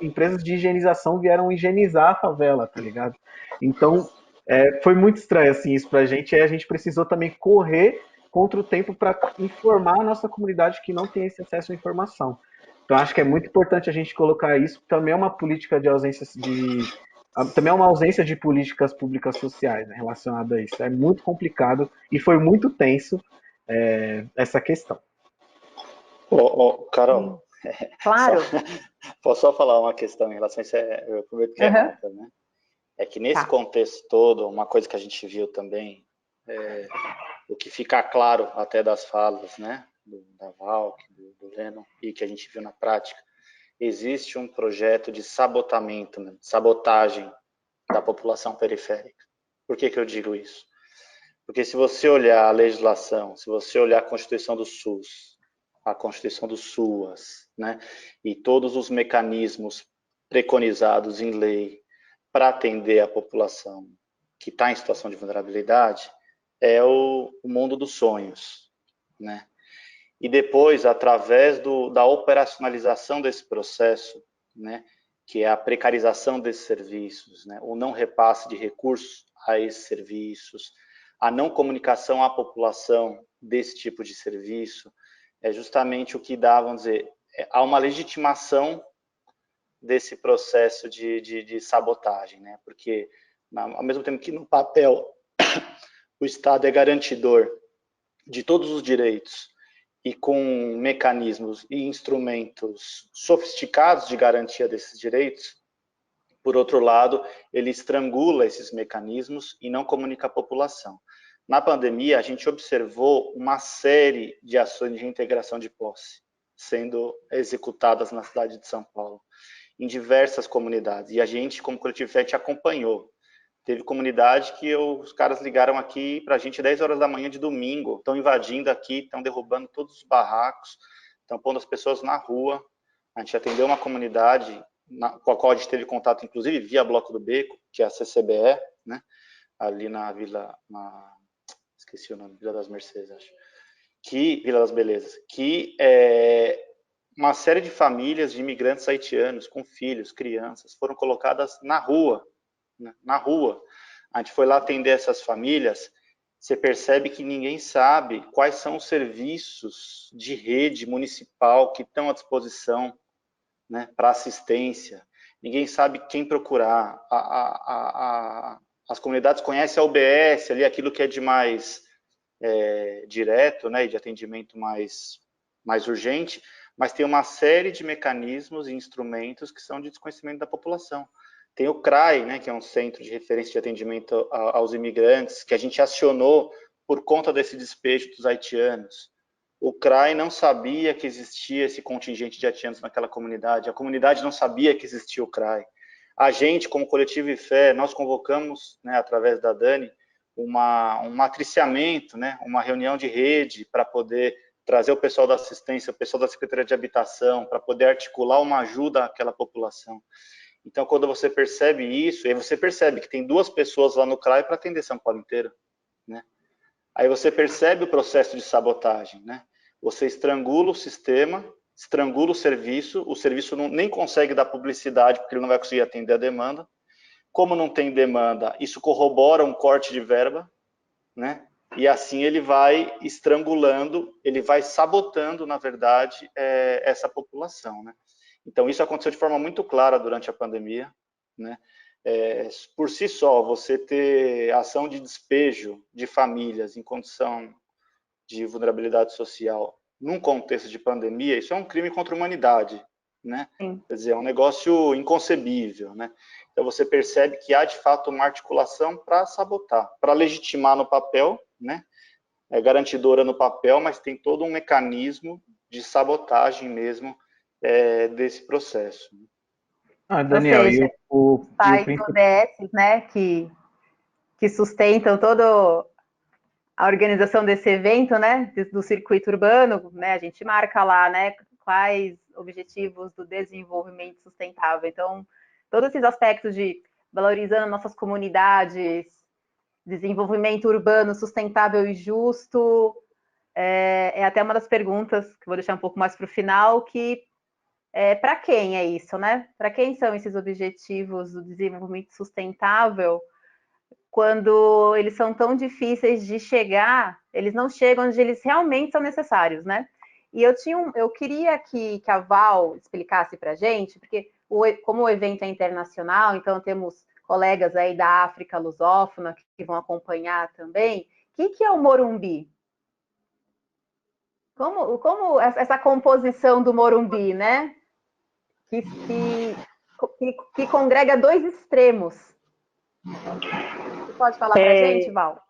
empresas de higienização vieram higienizar a favela, tá ligado? Então, foi muito estranho, assim, isso pra gente. E a gente precisou também correr contra o tempo para informar a nossa comunidade que não tem esse acesso à informação. Então, acho que é muito importante a gente colocar isso. Também é uma política de ausência também é uma ausência de políticas públicas sociais, né, relacionada a isso. É muito complicado e foi muito tenso essa questão. Carol, Claro. posso só falar uma questão em relação a isso? Eu prometo que é rápido, né? É que nesse contexto todo, uma coisa que a gente viu também, o que fica claro até das falas, né, da Val, do Lennon, e que a gente viu na prática, existe um projeto de sabotamento, né, sabotagem da população periférica. Por que eu digo isso? Porque se você olhar a legislação, se você olhar a Constituição do SUS, a Constituição do SUAS, né, e todos os mecanismos preconizados em lei para atender a população que está em situação de vulnerabilidade, é o mundo dos sonhos, né? E depois, através da operacionalização desse processo, né, que é a precarização desses serviços, né, o não repasse de recursos a esses serviços, a não comunicação à população desse tipo de serviço, é justamente o que dá, vamos dizer, há uma legitimação desse processo de sabotagem, né? Porque, ao mesmo tempo que no papel o Estado é garantidor de todos os direitos e com mecanismos e instrumentos sofisticados de garantia desses direitos, por outro lado, ele estrangula esses mecanismos e não comunica à população. Na pandemia, a gente observou uma série de ações de reintegração de posse sendo executadas na cidade de São Paulo, em diversas comunidades. E a gente, como Coletivo FET, acompanhou. Teve comunidade que os caras ligaram aqui para a gente 10 horas da manhã de domingo, estão invadindo aqui, estão derrubando todos os barracos, estão pondo as pessoas na rua. A gente atendeu uma comunidade com a qual a gente teve contato, inclusive, via Bloco do Beco, que é a CCBE, né? Ali na Vila... esqueci o nome, Vila das Mercedes, acho. Vila das Belezas. Que uma série de famílias de imigrantes haitianos, com filhos, crianças, foram colocadas na rua, né? Na rua. A gente foi lá atender essas famílias, você percebe que ninguém sabe quais são os serviços de rede municipal que estão à disposição, né, para assistência. Ninguém sabe quem procurar. As comunidades conhecem a UBS, ali, aquilo que é de mais direto, né, e de atendimento mais urgente, mas tem uma série de mecanismos e instrumentos que são de desconhecimento da população. Tem o CRAI, né, que é um centro de referência de atendimento aos imigrantes, que a gente acionou por conta desse despejo dos haitianos. O CRAI não sabia que existia esse contingente de haitianos naquela comunidade, a comunidade não sabia que existia o CRAI. A gente, como Coletivo e Fé, nós convocamos, né, através da Dani, um matriciamento, né, uma reunião de rede para poder trazer o pessoal da assistência, o pessoal da Secretaria de Habitação, para poder articular uma ajuda àquela população. Então, quando você percebe isso, aí você percebe que tem 2 pessoas lá no CRAI para atender São Paulo inteiro, né? Aí você percebe o processo de sabotagem, né? Você estrangula o sistema, estrangula o serviço nem consegue dar publicidade porque ele não vai conseguir atender a demanda. Como não tem demanda, isso corrobora um corte de verba, né? E assim ele vai estrangulando, ele vai sabotando, na verdade, essa população, né? Então, isso aconteceu de forma muito clara durante a pandemia, né? Por si só, você ter ação de despejo de famílias em condição de vulnerabilidade social num contexto de pandemia, isso é um crime contra a humanidade, né? Sim. Quer dizer, é um negócio inconcebível, né? Então você percebe que há de fato uma articulação para sabotar, para legitimar no papel, né? É garantidora no papel, mas tem todo um mecanismo de sabotagem mesmo desse processo. Daniel, Ou seja, os pais ODS, né, que sustentam toda a organização desse evento, né, do circuito urbano, né, a gente marca lá, né, quais objetivos do desenvolvimento sustentável. Então, todos esses aspectos de valorizando nossas comunidades, desenvolvimento urbano sustentável e justo, é até uma das perguntas que vou deixar um pouco mais para o final, que para quem é isso, né? Para quem são esses objetivos do desenvolvimento sustentável, quando eles são tão difíceis de chegar, eles não chegam onde eles realmente são necessários, né? E eu queria que a Val explicasse para a gente, porque como o evento é internacional, então temos colegas aí da África lusófona que vão acompanhar também. O que é o Morumbi? Como essa composição do Morumbi, né? Que congrega dois extremos. Você pode falar para a gente, Val?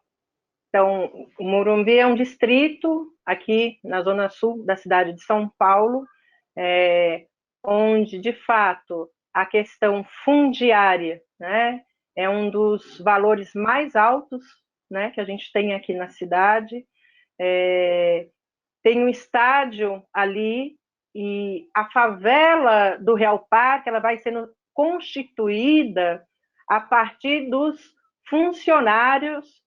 Então, o Morumbi é um distrito aqui na zona sul da cidade de São Paulo, onde, de fato, a questão fundiária, né, é um dos valores mais altos, né, que a gente tem aqui na cidade. Tem um estádio ali e a favela do Real Parque ela vai sendo constituída a partir dos funcionários,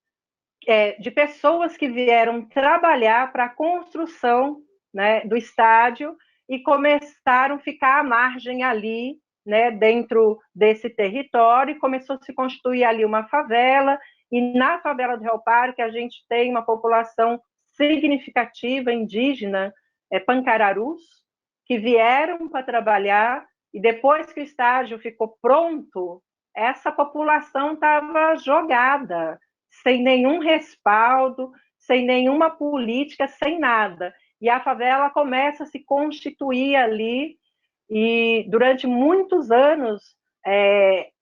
de pessoas que vieram trabalhar para a construção, né, do estádio e começaram a ficar à margem ali, né, dentro desse território, e começou a se constituir ali uma favela, e na favela do Real Parque a gente tem uma população significativa indígena, pancararus, que vieram para trabalhar, e depois que o estádio ficou pronto, essa população estava jogada, sem nenhum respaldo, sem nenhuma política, sem nada. E a favela começa a se constituir ali, e durante muitos anos,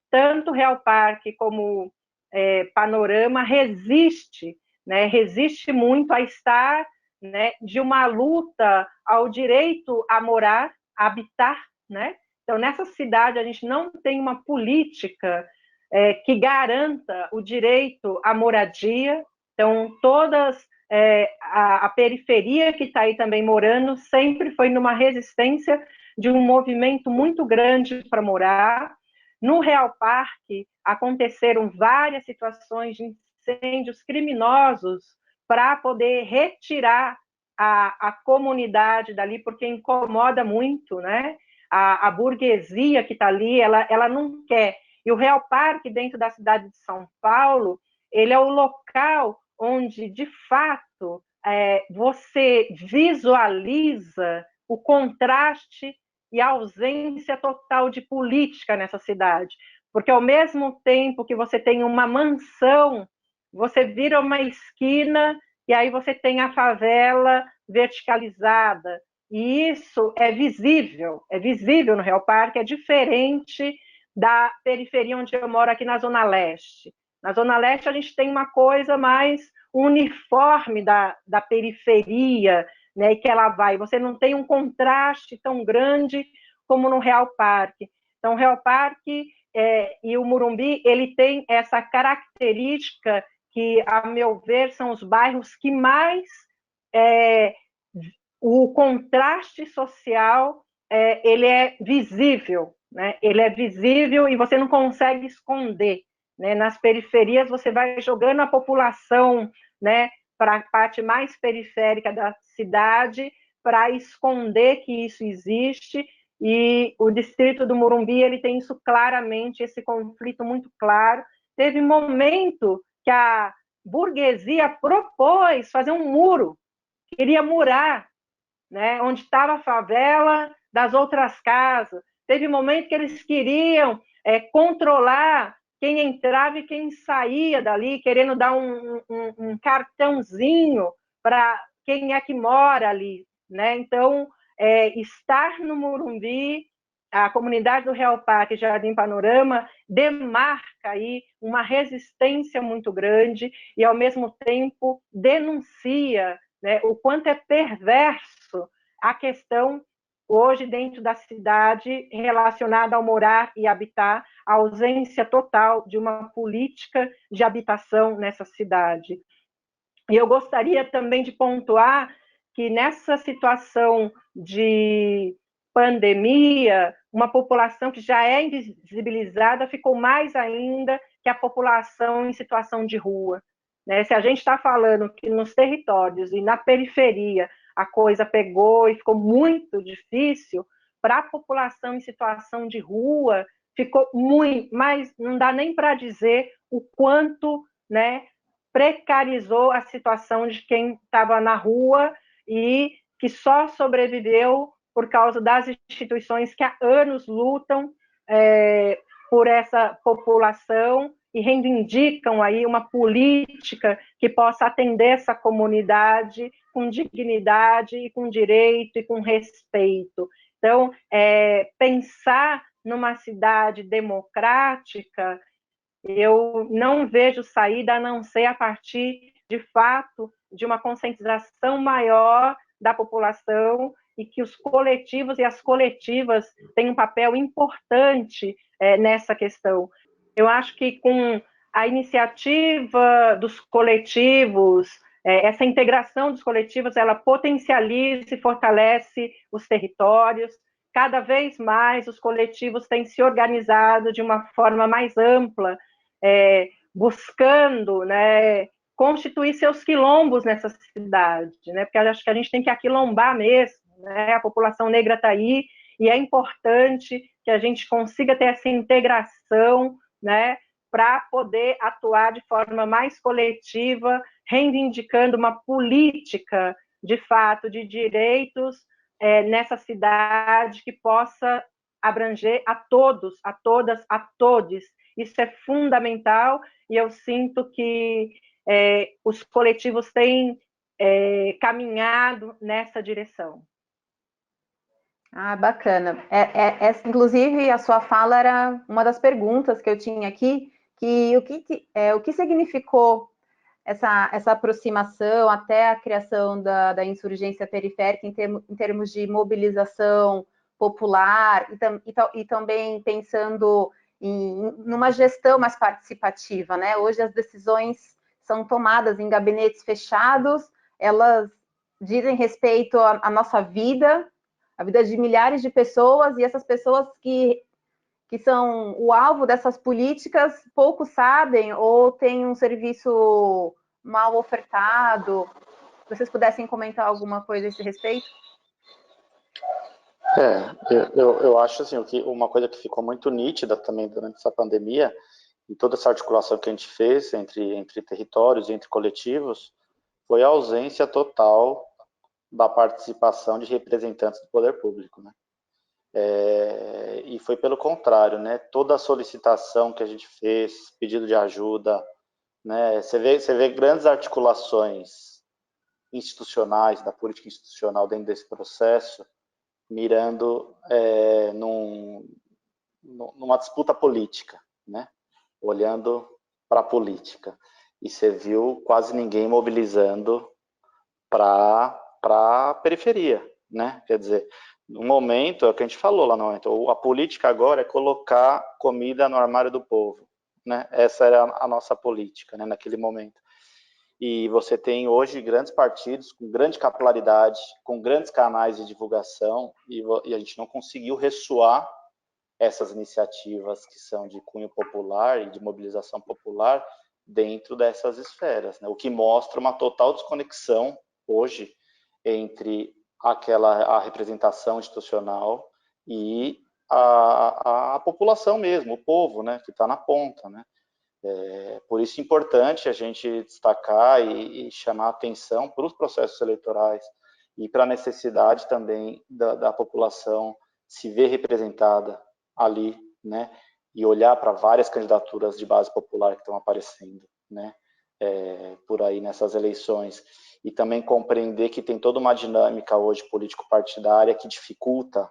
tanto Real Parque como Panorama resiste, né, resiste muito a estar, né, de uma luta ao direito a morar, a habitar, né? Então, nessa cidade, a gente não tem uma política que garanta o direito à moradia. Então, a periferia que está aí também morando sempre foi numa resistência de um movimento muito grande para morar. No Real Parque, aconteceram várias situações de incêndios criminosos para poder retirar a comunidade dali, porque incomoda muito, né? A burguesia que está ali, ela não quer. E o Real Parque, dentro da cidade de São Paulo, ele é o local onde, de fato, você visualiza o contraste e a ausência total de política nessa cidade. Porque, ao mesmo tempo que você tem uma mansão, você vira uma esquina e aí você tem a favela verticalizada. E isso é visível no Real Parque, é diferente da periferia onde eu moro aqui na Zona Leste. Na Zona Leste a gente tem uma coisa mais uniforme da periferia, né, e que ela vai. Você não tem um contraste tão grande como no Real Parque. Então, o Real Parque e o Morumbi, ele tem essa característica que, a meu ver, são os bairros que mais o contraste social ele é visível, né? Ele é visível e você não consegue esconder, né? Nas periferias você vai jogando a população, né, para a parte mais periférica da cidade para esconder que isso existe, e o distrito do Morumbi ele tem isso claramente, esse conflito muito claro. Teve um momento que a burguesia propôs fazer um muro, queria murar, né, onde estava a favela das outras casas. Teve um momento que eles queriam controlar quem entrava e quem saía dali, querendo dar um cartãozinho para quem é que mora ali. né? Então, estar no Morumbi, a comunidade do Real Parque Jardim Panorama demarca aí uma resistência muito grande e, ao mesmo tempo, denuncia, né, o quanto é perverso a questão hoje dentro da cidade relacionada ao morar e habitar, a ausência total de uma política de habitação nessa cidade. E eu gostaria também de pontuar que nessa situação de pandemia, uma população que já é invisibilizada ficou mais ainda que a população em situação de rua, né? Se a gente está falando que nos territórios e na periferia a coisa pegou e ficou muito difícil, para a população em situação de rua ficou muito, mas não dá nem para dizer o quanto, né, precarizou a situação de quem estava na rua e que só sobreviveu por causa das instituições que há anos lutam por essa população e reivindicam aí uma política que possa atender essa comunidade com dignidade e com direito e com respeito. Então, pensar numa cidade democrática, eu não vejo saída a não ser a partir, de fato, de uma conscientização maior da população e que os coletivos e as coletivas têm um papel importante nessa questão. Eu acho que com a iniciativa dos coletivos, essa integração dos coletivos, ela potencializa e fortalece os territórios. Cada vez mais os coletivos têm se organizado de uma forma mais ampla, buscando, né, constituir seus quilombos nessa cidade, né, porque acho que a gente tem que aquilombar mesmo, né, a população negra está aí e é importante que a gente consiga ter essa integração, né, para poder atuar de forma mais coletiva, reivindicando uma política, de fato, de direitos nessa cidade que possa abranger a todos, a todas, a todes. Isso é fundamental e eu sinto que os coletivos têm caminhado nessa direção. Ah, bacana. Inclusive, a sua fala era uma das perguntas que eu tinha aqui, que o que significou essa aproximação até a criação da insurgência periférica em termos de mobilização popular e também pensando numa gestão mais participativa, né? Hoje as decisões são tomadas em gabinetes fechados, elas dizem respeito à nossa vida, a vida de milhares de pessoas, e essas pessoas que são o alvo dessas políticas pouco sabem ou têm um serviço mal ofertado. Se vocês pudessem comentar alguma coisa a esse respeito? Eu acho assim, uma coisa que ficou muito nítida também durante essa pandemia, e toda essa articulação que a gente fez entre territórios e entre coletivos, foi a ausência total da participação de representantes do poder público, né? E foi pelo contrário, né? Toda a solicitação que a gente fez, pedido de ajuda, né? Você vê grandes articulações institucionais, da política institucional dentro desse processo, mirando numa disputa política, né? Olhando para a política. E você viu quase ninguém mobilizando para a periferia, né? Quer dizer, no momento, é o que a gente falou lá no momento, a política agora é colocar comida no armário do povo, né? Essa era a nossa política, né, naquele momento. E você tem hoje grandes partidos com grande capilaridade, com grandes canais de divulgação, e a gente não conseguiu ressoar essas iniciativas que são de cunho popular e de mobilização popular dentro dessas esferas, né? O que mostra uma total desconexão hoje entre a representação institucional e a população mesmo, o povo, né, que está na ponta, né? Por isso é importante a gente destacar e chamar atenção para os processos eleitorais e para a necessidade também da população se ver representada ali, né, e olhar para várias candidaturas de base popular que estão aparecendo, né? por aí nessas eleições, e também compreender que tem toda uma dinâmica hoje político-partidária que dificulta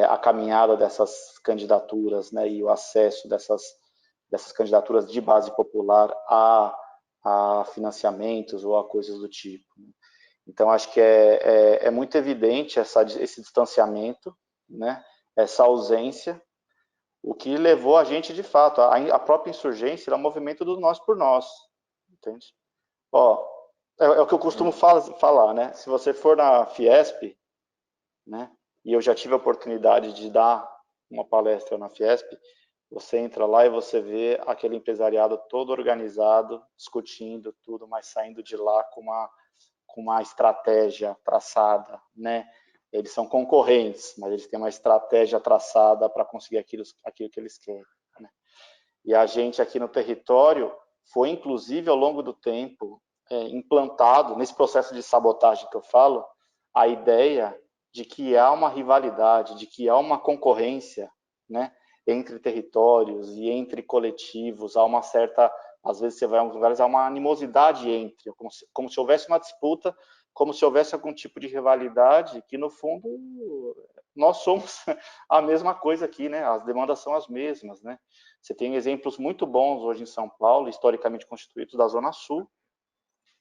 a caminhada dessas candidaturas, né, e o acesso dessas candidaturas de base popular a financiamentos ou a coisas do tipo. Então, acho que é muito evidente esse distanciamento, né, essa ausência, o que levou a gente, de fato, a própria insurgência era um movimento do nós por nós, entende? É o que eu costumo falar, né? Se você for na Fiesp, né, e eu já tive a oportunidade de dar uma palestra na Fiesp, você entra lá e você vê aquele empresariado todo organizado, discutindo tudo, mas saindo de lá com uma estratégia traçada, né? Eles são concorrentes, mas eles têm uma estratégia traçada para conseguir aquilo que eles querem, né? E a gente aqui no território foi, inclusive, ao longo do tempo, implantado, nesse processo de sabotagem que eu falo, a ideia de que há uma rivalidade, de que há uma concorrência, né, entre territórios e entre coletivos, há uma certa, às vezes você vai a alguns lugares, há uma animosidade entre, como se houvesse uma disputa, como se houvesse algum tipo de rivalidade, que no fundo nós somos a mesma coisa aqui, né? As demandas são as mesmas, né? Você tem exemplos muito bons hoje em São Paulo, historicamente constituídos da Zona Sul,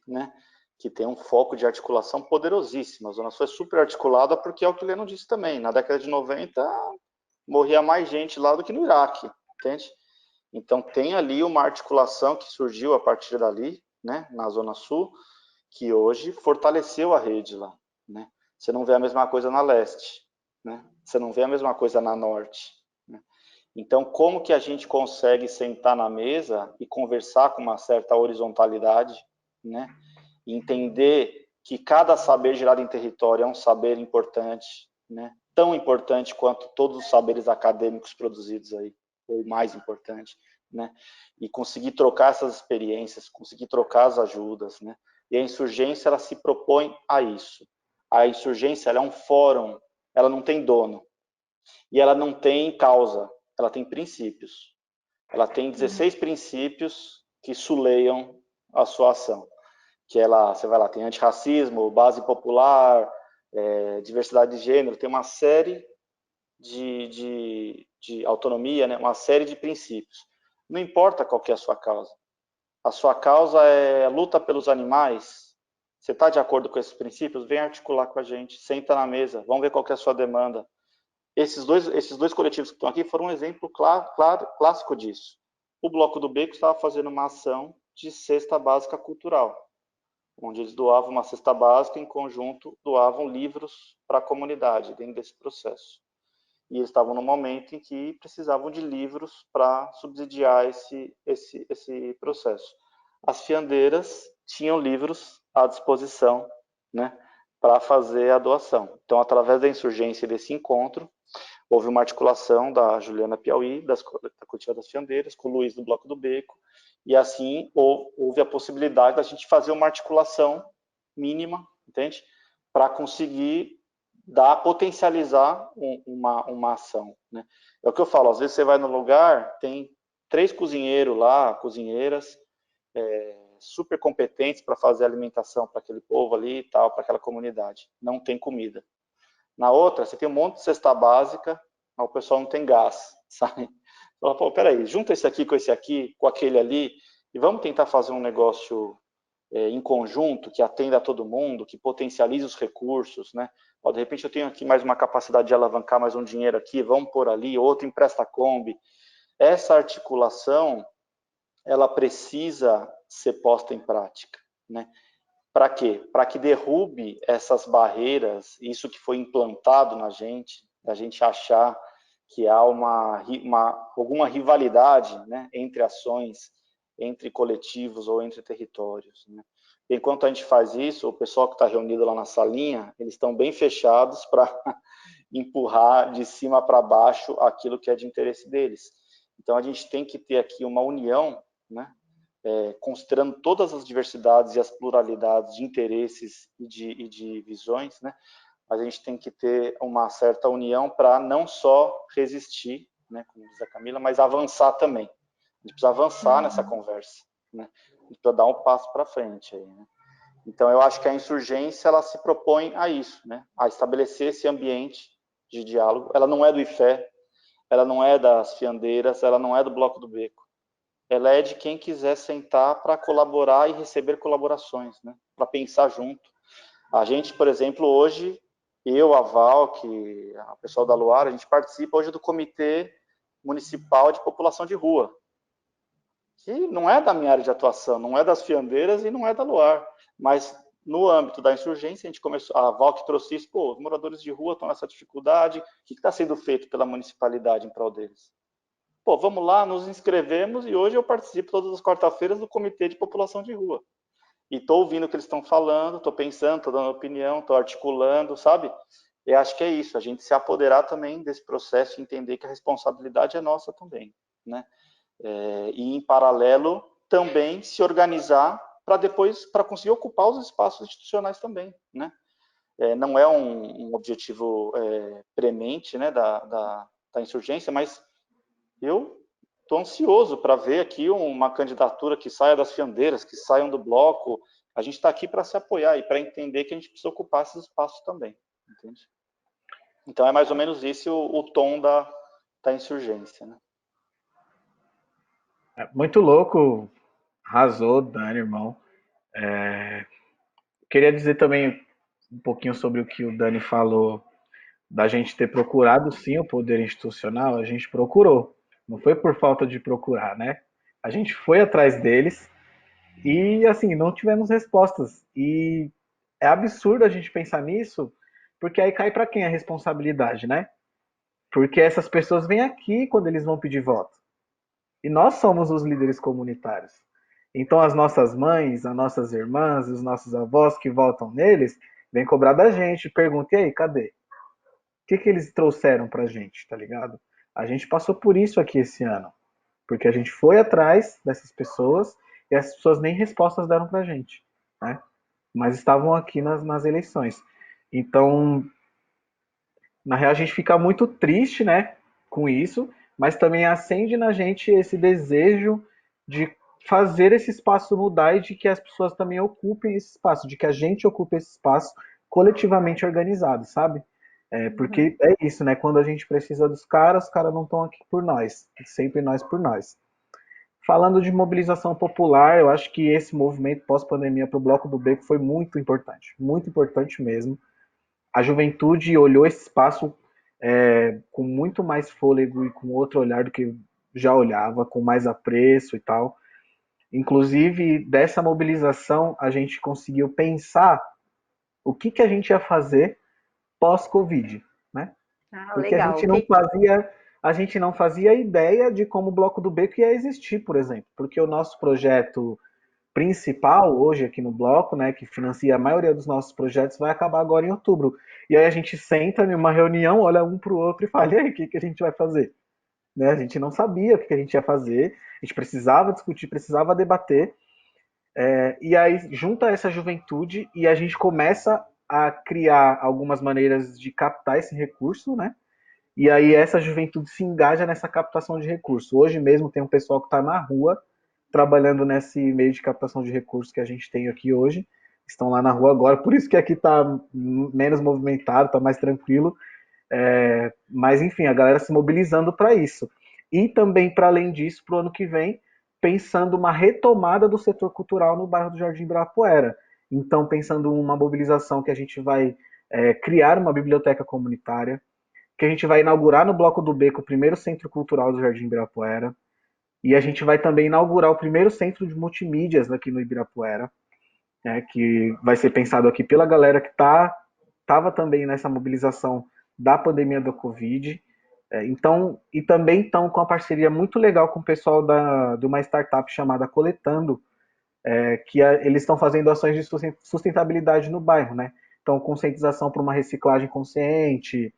né, que tem um foco de articulação poderosíssimo. A Zona Sul é super articulada porque é o que o Leno disse também. Na década de 90, morria mais gente lá do que no Iraque, entende? Então, tem ali uma articulação que surgiu a partir dali, né, na Zona Sul, que hoje fortaleceu a rede lá, né? Você não vê a mesma coisa na Leste, né? Você não vê a mesma coisa na Norte, né? Então, como que a gente consegue sentar na mesa e conversar com uma certa horizontalidade, né? Entender que cada saber gerado em território é um saber importante, né? Tão importante quanto todos os saberes acadêmicos produzidos aí, ou mais importante, né? E conseguir trocar essas experiências, conseguir trocar as ajudas, né? E a insurgência, ela se propõe a isso. A insurgência, ela é um fórum, ela não tem dono. E ela não tem causa, ela tem princípios. Ela tem 16 princípios que suleiam a sua ação. Que ela, você vai lá, tem antirracismo, base popular, diversidade de gênero, tem uma série de autonomia, né? Uma série de princípios. Não importa qual que é a sua causa. A sua causa é luta pelos animais. Você está de acordo com esses princípios? Vem articular com a gente, senta na mesa, vamos ver qual que é a sua demanda. Esses dois coletivos que estão aqui foram um exemplo clássico disso. O Bloco do Beco estava fazendo uma ação de cesta básica cultural, onde eles doavam uma cesta básica, em conjunto doavam livros para a comunidade dentro desse processo. E eles estavam no momento em que precisavam de livros para subsidiar esse processo. As fiandeiras tinham livros à disposição, né, para fazer a doação. Então, através da insurgência desse encontro, houve uma articulação da Juliana Piauí, da Coletiva das Fiandeiras, com o Luiz do Bloco do Beco, e assim houve a possibilidade da gente fazer uma articulação mínima, entende? Para conseguir potencializar uma ação, né? É o que eu falo, às vezes você vai no lugar, tem 3 cozinheiros lá, cozinheiras, super competentes para fazer alimentação para aquele povo ali e tal, para aquela comunidade. Não tem comida. Na outra, você tem um monte de cesta básica, mas o pessoal não tem gás, sabe? Fala, pô, peraí, junta esse aqui, com aquele ali, e vamos tentar fazer um negócio em conjunto, que atenda a todo mundo, que potencialize os recursos, né? Ó, de repente eu tenho aqui mais uma capacidade de alavancar mais um dinheiro aqui, vamos por ali, outro empresta a Kombi. Essa articulação, ela precisa ser posta em prática, né? Para quê? Para que derrube essas barreiras, isso que foi implantado na gente, da gente achar que há alguma rivalidade, né, entre ações, entre coletivos ou entre territórios, né? Enquanto a gente faz isso, o pessoal que está reunido lá na salinha, eles estão bem fechados para empurrar de cima para baixo aquilo que é de interesse deles. Então, a gente tem que ter aqui uma união, né, considerando todas as diversidades e as pluralidades de interesses e de visões, né? Mas a gente tem que ter uma certa união para não só resistir, né, como diz a Camila, mas avançar também. A gente precisa avançar nessa conversa, né? para dar um passo para frente aí, né? Então, eu acho que a insurgência, ela se propõe a isso, né? A estabelecer esse ambiente de diálogo. Ela não é do IFE, ela não é das fiandeiras, ela não é do Bloco do Beco. Ela é de quem quiser sentar para colaborar e receber colaborações, né? Para pensar junto. A gente, por exemplo, hoje, eu, a Val, que a pessoal da Luar, a gente participa hoje do Comitê Municipal de População de Rua, que não é da minha área de atuação, não é das fiandeiras e não é da Luar, mas no âmbito da insurgência, a gente começou, a Val que trouxe isso, pô, os moradores de rua estão nessa dificuldade, o que está sendo feito pela municipalidade em prol deles? Pô, vamos lá, nos inscrevemos e hoje eu participo todas as quarta-feiras do Comitê de População de Rua. E estou ouvindo o que eles estão falando, estou pensando, estou dando opinião, estou articulando, sabe? Eu acho que é isso, a gente se apoderar também desse processo e entender que a responsabilidade é nossa também, né? E em paralelo também se organizar para depois, para conseguir ocupar os espaços institucionais também, né? Não é um objetivo premente, né, da insurgência, mas eu estou ansioso para ver aqui uma candidatura que saia das fiandeiras, que saiam do bloco. A gente está aqui para se apoiar e para entender que a gente precisa ocupar esses espaços também, entende? Então é mais ou menos esse o tom da insurgência, né? Muito louco, arrasou, Dani, irmão. Queria dizer também um pouquinho sobre o que o Dani falou da gente ter procurado sim o poder institucional. A gente procurou, não foi por falta de procurar, né? A gente foi atrás deles e assim não tivemos respostas. E é absurdo a gente pensar nisso, porque aí cai para quem a responsabilidade, né? Porque essas pessoas vêm aqui quando eles vão pedir voto. E nós somos os líderes comunitários. Então as nossas mães, as nossas irmãs, os nossos avós que votam neles, vêm cobrar da gente, perguntam, e aí, cadê? O que eles trouxeram pra gente, tá ligado? A gente passou por isso aqui esse ano. Porque a gente foi atrás dessas pessoas e as pessoas nem respostas deram pra gente, né? Mas estavam aqui nas eleições. Então, na real, a gente fica muito triste, né, com isso, mas também acende na gente esse desejo de fazer esse espaço mudar e de que as pessoas também ocupem esse espaço, de que a gente ocupe esse espaço coletivamente organizado, sabe? Porque é isso, né? Quando a gente precisa dos caras, os caras não estão aqui por nós, sempre nós por nós. Falando de mobilização popular, eu acho que esse movimento pós-pandemia para o Bloco do Beco foi muito importante mesmo. A juventude olhou esse espaço com muito mais fôlego e com outro olhar do que já olhava, com mais apreço e tal. Inclusive, dessa mobilização, a gente conseguiu pensar o que a gente ia fazer pós-Covid, né? Porque Legal. a gente não fazia ideia de como o Bloco do Beco ia existir, por exemplo. Porque o nosso projeto principal hoje aqui no Bloco, né, que financia a maioria dos nossos projetos, vai acabar agora em outubro. E aí a gente senta em uma reunião, olha um para o outro e fala, e aí, o que a gente vai fazer? Né? A gente não sabia o que a gente ia fazer, a gente precisava discutir, precisava debater, e aí junta essa juventude e a gente começa a criar algumas maneiras de captar esse recurso, né? E aí essa juventude se engaja nessa captação de recursos. Hoje mesmo tem um pessoal que está na rua trabalhando nesse meio de captação de recursos que a gente tem aqui hoje. Estão lá na rua agora, por isso que aqui está menos movimentado, está mais tranquilo. Mas enfim, a galera se mobilizando para isso. E também, para além disso, para o ano que vem, pensando uma retomada do setor cultural no bairro do Jardim Ibirapuera. Então, pensando uma mobilização que a gente vai criar uma biblioteca comunitária, que a gente vai inaugurar no Bloco do Beco o primeiro centro cultural do Jardim Ibirapuera, e a gente vai também inaugurar o primeiro centro de multimídias aqui no Ibirapuera, né, que vai ser pensado aqui pela galera que estava também nessa mobilização da pandemia da Covid. Então, e também estão com uma parceria muito legal com o pessoal de uma startup chamada Coletando, eles estão fazendo ações de sustentabilidade no bairro, né? Então, conscientização para uma reciclagem consciente,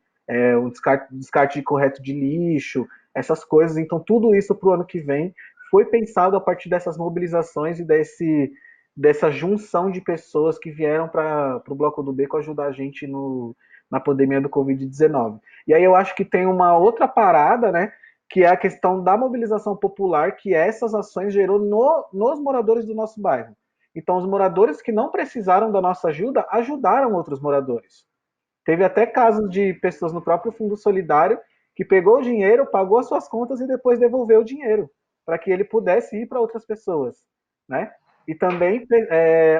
um descarte correto de lixo, essas coisas. Então, tudo isso para o ano que vem foi pensado a partir dessas mobilizações e dessa junção de pessoas que vieram para o Bloco do Beco ajudar a gente na pandemia do Covid-19. E aí eu acho que tem uma outra parada, né? que é a questão da mobilização popular que essas ações gerou nos moradores do nosso bairro. Então, os moradores que não precisaram da nossa ajuda, ajudaram outros moradores. Teve até casos de pessoas no próprio Fundo Solidário que pegou o dinheiro, pagou as suas contas e depois devolveu o dinheiro, para que ele pudesse ir para outras pessoas, né? E também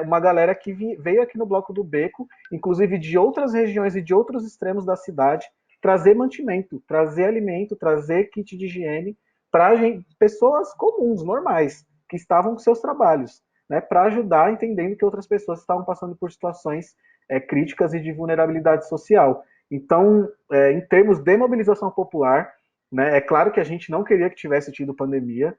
uma galera que veio aqui no Bloco do Beco, inclusive de outras regiões e de outros extremos da cidade, trazer mantimento, trazer alimento, trazer kit de higiene para pessoas comuns, normais, que estavam com seus trabalhos, né, para ajudar, entendendo que outras pessoas estavam passando por situações críticas e de vulnerabilidade social. Então, em termos de mobilização popular, né, é claro que a gente não queria que tivesse tido pandemia,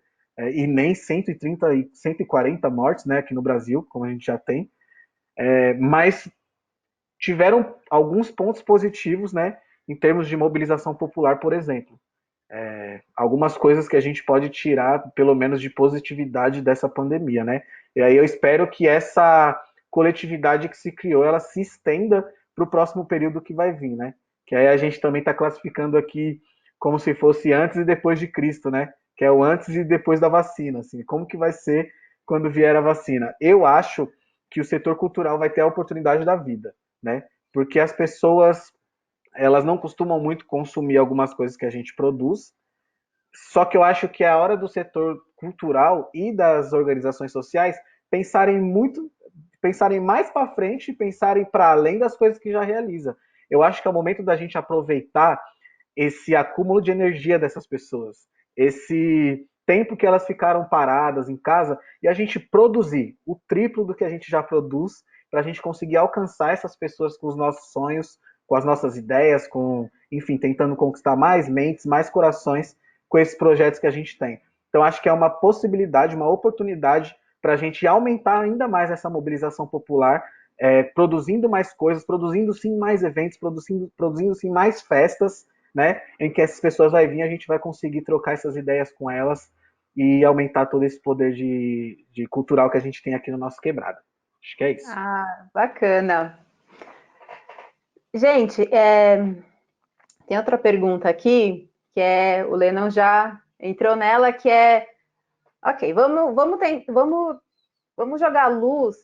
e nem 130 e 140 mortes, né, aqui no Brasil, como a gente já tem, mas tiveram alguns pontos positivos, né, em termos de mobilização popular, por exemplo. Algumas coisas que a gente pode tirar, pelo menos, de positividade dessa pandemia, né? E aí eu espero que essa coletividade que se criou, ela se estenda para o próximo período que vai vir, né? Que aí a gente também está classificando aqui como se fosse antes e depois de Cristo, né? Que é o antes e depois da vacina, assim. Como que vai ser quando vier a vacina? Eu acho que o setor cultural vai ter a oportunidade da vida, né? Porque as pessoas, elas não costumam muito consumir algumas coisas que a gente produz, só que eu acho que é a hora do setor cultural e das organizações sociais pensarem mais para frente, pensarem para além das coisas que já realiza. Eu acho que é o momento da gente aproveitar esse acúmulo de energia dessas pessoas, esse tempo que elas ficaram paradas em casa e a gente produzir o triplo do que a gente já produz para a gente conseguir alcançar essas pessoas com os nossos sonhos, com as nossas ideias, com, enfim, tentando conquistar mais mentes, mais corações com esses projetos que a gente tem. Então, acho que é uma possibilidade, uma oportunidade para a gente aumentar ainda mais essa mobilização popular, produzindo mais coisas, produzindo sim mais eventos, produzindo sim mais festas, né, em que essas pessoas vão vir, a gente vai conseguir trocar essas ideias com elas e aumentar todo esse poder de cultural que a gente tem aqui no nosso quebrado. Acho que é isso. Ah, bacana. Gente, tem outra pergunta aqui, que o Lennon já entrou nela, que ok, vamos jogar luz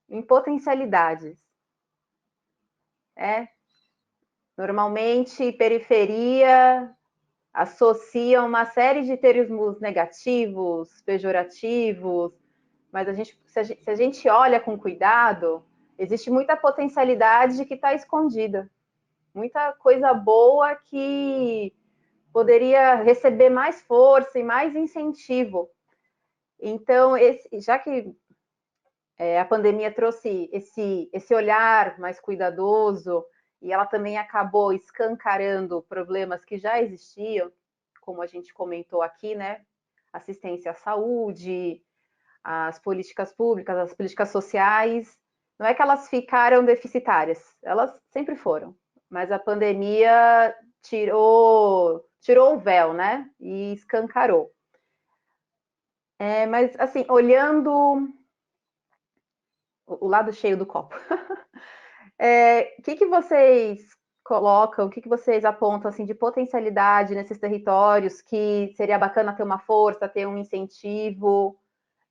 em potencialidades. Normalmente, periferia associa uma série de termos negativos, pejorativos, mas se a gente olha com cuidado, existe muita potencialidade que está escondida. Muita coisa boa que poderia receber mais força e mais incentivo. Então, já que a pandemia trouxe esse olhar mais cuidadoso e ela também acabou escancarando problemas que já existiam, como a gente comentou aqui, né? Assistência à saúde, as políticas públicas, as políticas sociais, não é que elas ficaram deficitárias, elas sempre foram, mas a pandemia tirou o véu, né? E escancarou. Mas, assim, olhando o lado cheio do copo, o que vocês colocam, o que vocês apontam assim, de potencialidade nesses territórios que seria bacana ter uma força, ter um incentivo,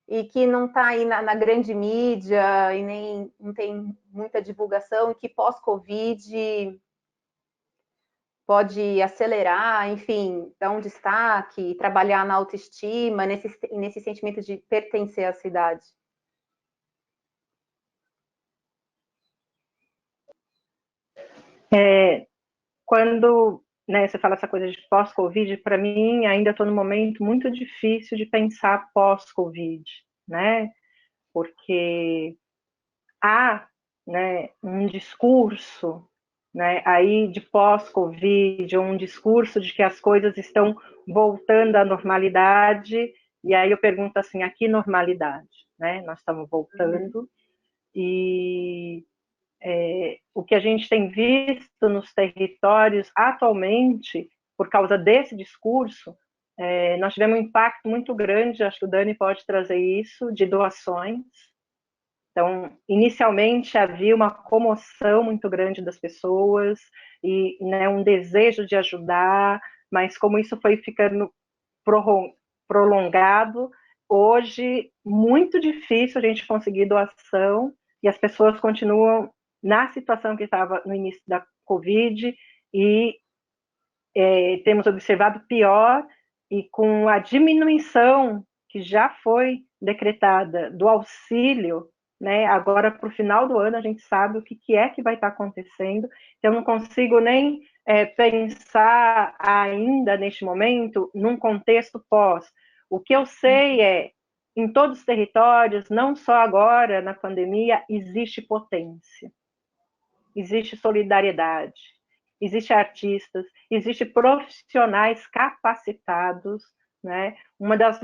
e que não está aí na grande mídia e nem não tem muita divulgação, e que pós-Covid pode acelerar, enfim, dar um destaque, trabalhar na autoestima, nesse sentimento de pertencer à cidade? Quando, né, você fala essa coisa de pós-Covid, para mim ainda estou num momento muito difícil de pensar pós-Covid, né? Porque há, né, um discurso, né, aí de pós-Covid, um discurso de que as coisas estão voltando à normalidade, e aí eu pergunto assim, a que normalidade? Né? Nós estamos voltando, e o que a gente tem visto nos territórios atualmente, por causa desse discurso, nós tivemos um impacto muito grande, acho que o Dani pode trazer isso, de doações. Então, inicialmente havia uma comoção muito grande das pessoas e, né, um desejo de ajudar, mas como isso foi ficando prolongado. Hoje, muito difícil a gente conseguir doação e as pessoas continuam na situação que estava no início da Covid e temos observado pior, e com a diminuição que já foi decretada do auxílio, né, agora para o final do ano a gente sabe o que é que vai estar acontecendo, então eu não consigo nem pensar ainda neste momento num contexto pós. O que eu sei é, em todos os territórios, não só agora na pandemia, existe potência, existe solidariedade, existe artistas, existe profissionais capacitados, né? Uma das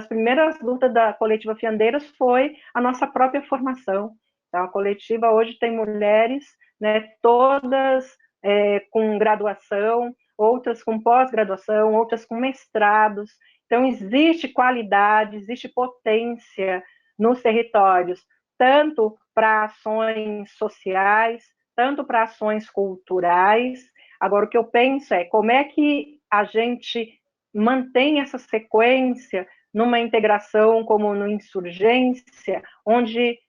primeiras lutas da Coletiva Fiandeiros foi a nossa própria formação. Então, a coletiva hoje tem mulheres, né, todas com graduação, outras com pós-graduação, outras com mestrados. Então, existe qualidade, existe potência nos territórios, tanto para ações sociais, tanto para ações culturais. Agora, o que eu penso é como é que a gente mantém essa sequência numa integração como no Insurgência, onde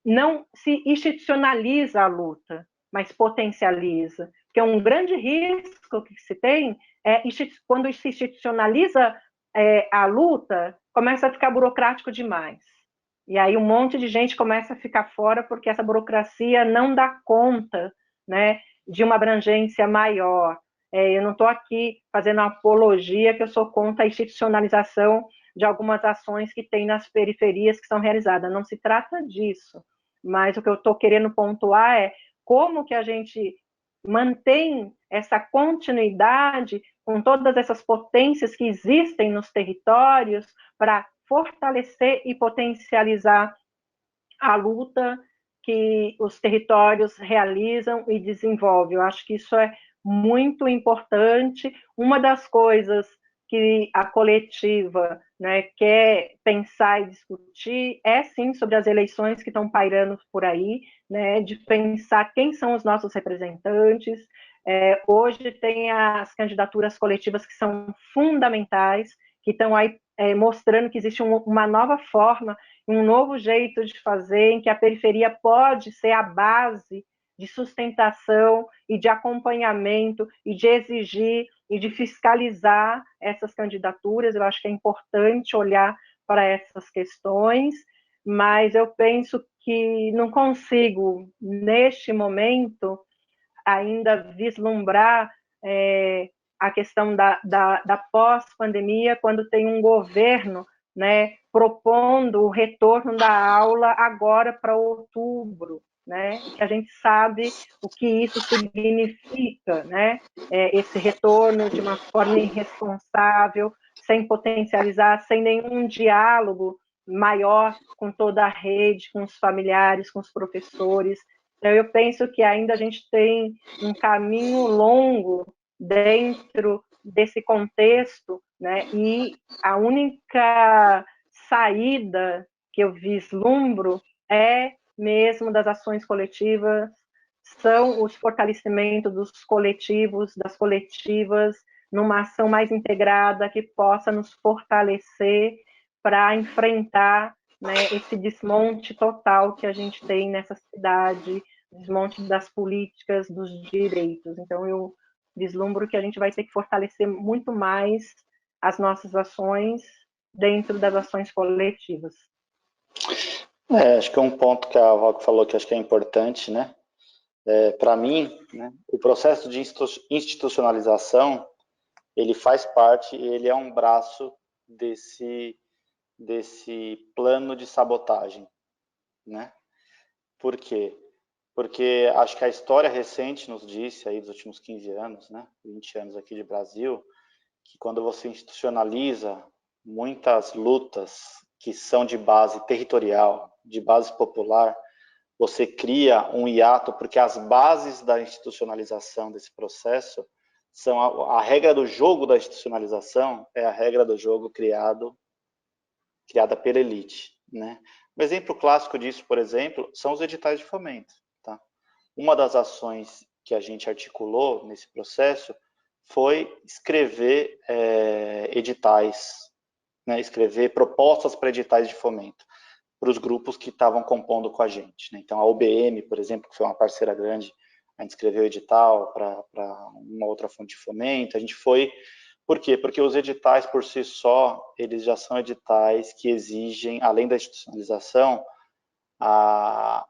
não se institucionaliza a luta, mas potencializa. Porque um grande risco que se tem é quando se institucionaliza a luta, começa a ficar burocrático demais. E aí um monte de gente começa a ficar fora porque essa burocracia não dá conta, né, de uma abrangência maior. Eu não estou aqui fazendo apologia que eu sou contra a institucionalização de algumas ações que tem nas periferias que são realizadas. Não se trata disso. Mas o que eu estou querendo pontuar é como que a gente mantém essa continuidade com todas essas potências que existem nos territórios para fortalecer e potencializar a luta que os territórios realizam e desenvolvem. Eu acho que isso é muito importante. Uma das coisas que a coletiva, né, quer pensar e discutir é, sim, sobre as eleições que estão pairando por aí, né, de pensar quem são os nossos representantes. Hoje tem as candidaturas coletivas que são fundamentais, que estão aí mostrando que existe uma nova forma, um novo jeito de fazer, em que a periferia pode ser a base de sustentação e de acompanhamento e de exigir e de fiscalizar essas candidaturas. Eu acho que é importante olhar para essas questões, mas eu penso que não consigo, neste momento, ainda vislumbrar a questão da pós-pandemia, quando tem um governo, né, propondo o retorno da aula agora para outubro, né, que a gente sabe o que isso significa, né, esse retorno de uma forma irresponsável, sem potencializar, sem nenhum diálogo maior com toda a rede, com os familiares, com os professores. Então, eu penso que ainda a gente tem um caminho longo dentro desse contexto, né? E a única saída que eu vislumbro é mesmo das ações coletivas, são os fortalecimentos dos coletivos, das coletivas, numa ação mais integrada que possa nos fortalecer para enfrentar, né, esse desmonte total que a gente tem nessa cidade, desmonte das políticas, dos direitos. Então, eu vislumbro que a gente vai ter que fortalecer muito mais as nossas ações dentro das ações coletivas. Acho que um ponto que a Roque falou que acho que é importante, né? Para mim, né, o processo de institucionalização, ele faz parte, ele é um braço desse plano de sabotagem, né? Por quê? Porque acho que a história recente nos disse aí dos últimos 15 anos, né, 20 anos aqui de Brasil, que quando você institucionaliza muitas lutas que são de base territorial, de base popular, você cria um hiato, porque as bases da institucionalização desse processo são a regra do jogo da institucionalização, é a regra do jogo criada pela elite, né? Um exemplo clássico disso, por exemplo, são os editais de fomento. Tá? Uma das ações que a gente articulou nesse processo foi escrever editais, né, escrever propostas para editais de fomento para os grupos que estavam compondo com a gente, né? Então, a OBM, por exemplo, que foi uma parceira grande, a gente escreveu edital para uma outra fonte de fomento. A gente foi... Por quê? Porque os editais, por si só, eles já são editais que exigem, além da institucionalização, a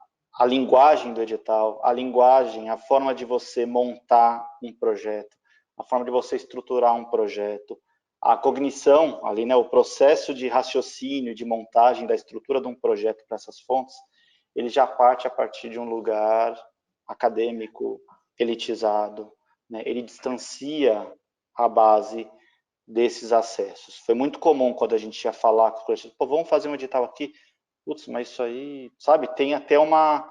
linguagem do edital, a linguagem, a forma de você montar um projeto, a forma de você estruturar um projeto, a cognição, ali, né, o processo de raciocínio, de montagem da estrutura de um projeto para essas fontes, ele já parte a partir de um lugar acadêmico, elitizado, né? Ele distancia a base desses acessos. Foi muito comum quando a gente ia falar com os coletivos, pô, vamos fazer um edital aqui, putz, mas isso aí, sabe, tem até uma...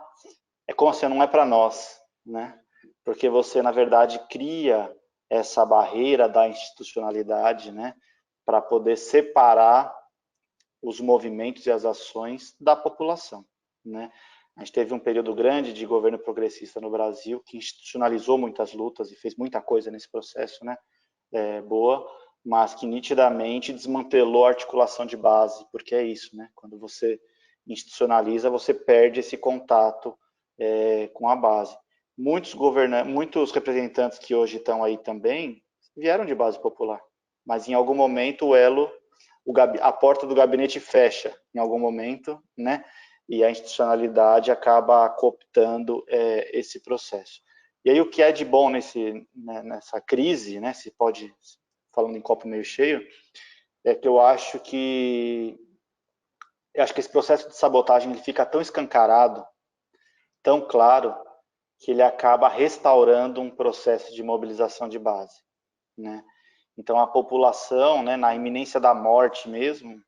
É como assim, não é para nós, né? Porque você, na verdade, cria essa barreira da institucionalidade, né, para poder separar os movimentos e as ações da população, né? A gente teve um período grande de governo progressista no Brasil, que institucionalizou muitas lutas e fez muita coisa nesse processo, né, boa, mas que nitidamente desmantelou a articulação de base, porque é isso, né? Quando você institucionaliza, você perde esse contato com a base. Muitos representantes que hoje estão aí também vieram de base popular, mas em algum momento o elo, a porta do gabinete fecha, em algum momento, né? E a institucionalidade acaba cooptando esse processo. E aí o que é de bom nessa crise, né? Se pode, falando em copo meio cheio, é que eu acho que esse processo de sabotagem ele fica tão escancarado, tão claro, que ele acaba restaurando um processo de mobilização de base, né? Então a população, né, na iminência da morte mesmo,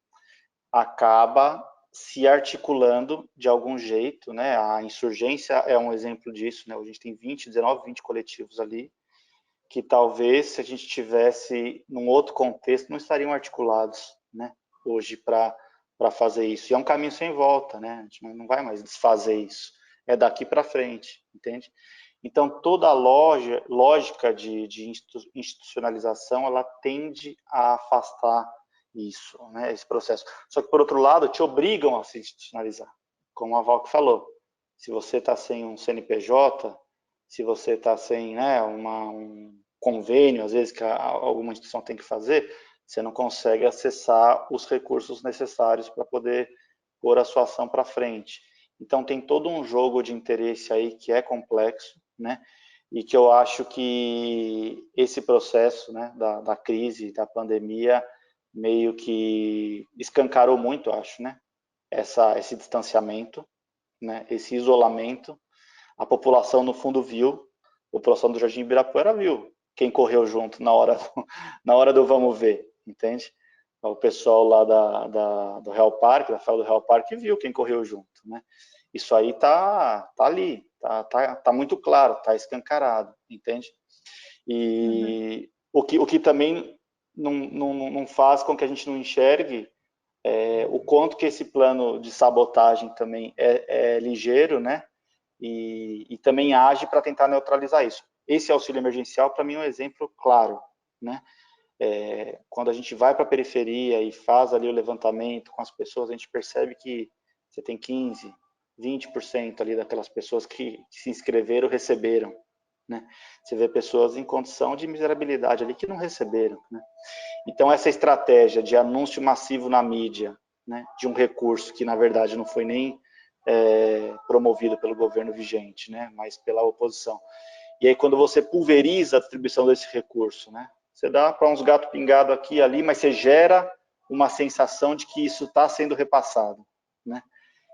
acaba se articulando de algum jeito, né? A insurgência é um exemplo disso, né? A gente tem 19, 20 coletivos ali, que talvez, se a gente tivesse num outro contexto, não estariam articulados, né, hoje para fazer isso. E é um caminho sem volta, né? A gente não vai mais desfazer isso. É daqui para frente, entende? Então, toda a lógica de institucionalização, ela tende a afastar isso, né, esse processo. Só que, por outro lado, te obrigam a se institucionalizar. Como a Valk falou, se você está sem um CNPJ, se você está sem, né, um convênio, às vezes, que alguma instituição tem que fazer, você não consegue acessar os recursos necessários para poder pôr a sua ação para frente. Então, tem todo um jogo de interesse aí que é complexo, né? E que eu acho que esse processo, né, da crise, da pandemia, meio que escancarou muito, acho, né? Esse distanciamento, né? Esse isolamento. A população, no fundo, viu, a população do Jardim Ibirapuera viu quem correu junto na hora do vamos ver, entende? O pessoal lá do Real Parque, da fala do Real Parque, viu quem correu junto, né? Isso aí tá ali, tá muito claro, tá escancarado, entende? E o que também não faz com que a gente não enxergue o quanto que esse plano de sabotagem também é ligeiro, né? E também age para tentar neutralizar isso. Esse auxílio emergencial, para mim, é um exemplo claro, né? Quando a gente vai para a periferia e faz ali o levantamento com as pessoas, a gente percebe que você tem 15%, 20% ali daquelas pessoas que se inscreveram receberam, né? Você vê pessoas em condição de miserabilidade ali que não receberam, né? Então, essa estratégia de anúncio massivo na mídia, né, de um recurso que, na verdade, não foi nem promovido pelo governo vigente, né, mas pela oposição. E aí, quando você pulveriza a distribuição desse recurso, né, você dá para uns gatos pingados aqui e ali, mas você gera uma sensação de que isso está sendo repassado, né?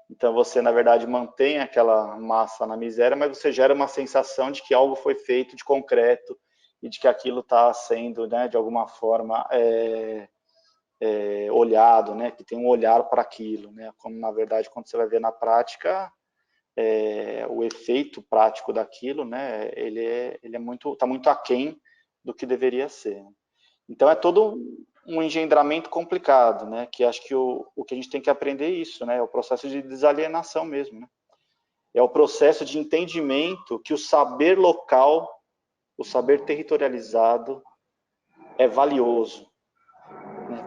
Então, você, na verdade, mantém aquela massa na miséria, mas você gera uma sensação de que algo foi feito de concreto e de que aquilo está sendo, né, de alguma forma, olhado, né, que tem um olhar para aquilo, né, como, na verdade, quando você vai ver na prática, o efeito prático daquilo, né, ele está muito aquém do que deveria ser. Então, é todo um engendramento complicado, né, que acho que o que a gente tem que aprender é isso, né, é o processo de desalienação mesmo, né, é o processo de entendimento que o saber local, o saber territorializado, é valioso.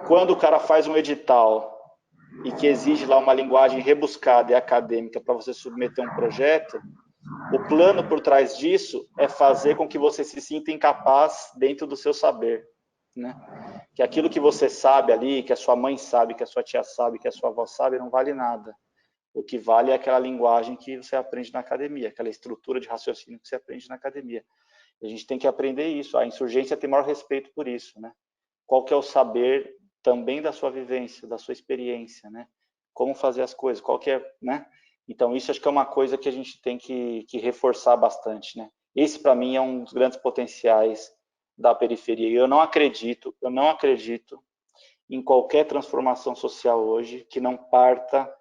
Quando o cara faz um edital e que exige lá uma linguagem rebuscada e acadêmica para você submeter um projeto, o plano por trás disso é fazer com que você se sinta incapaz dentro do seu saber, né? Que aquilo que você sabe ali, que a sua mãe sabe, que a sua tia sabe, que a sua avó sabe, não vale nada. O que vale é aquela linguagem que você aprende na academia, aquela estrutura de raciocínio que você aprende na academia. A gente tem que aprender isso. A insurgência tem maior respeito por isso, né? Qual que é o saber também da sua vivência, da sua experiência, né? Como fazer as coisas, qual que é, né? Então, isso acho que é uma coisa que a gente tem que reforçar bastante, né? Esse, para mim, é um dos grandes potenciais da periferia. E eu não acredito em qualquer transformação social hoje que não parta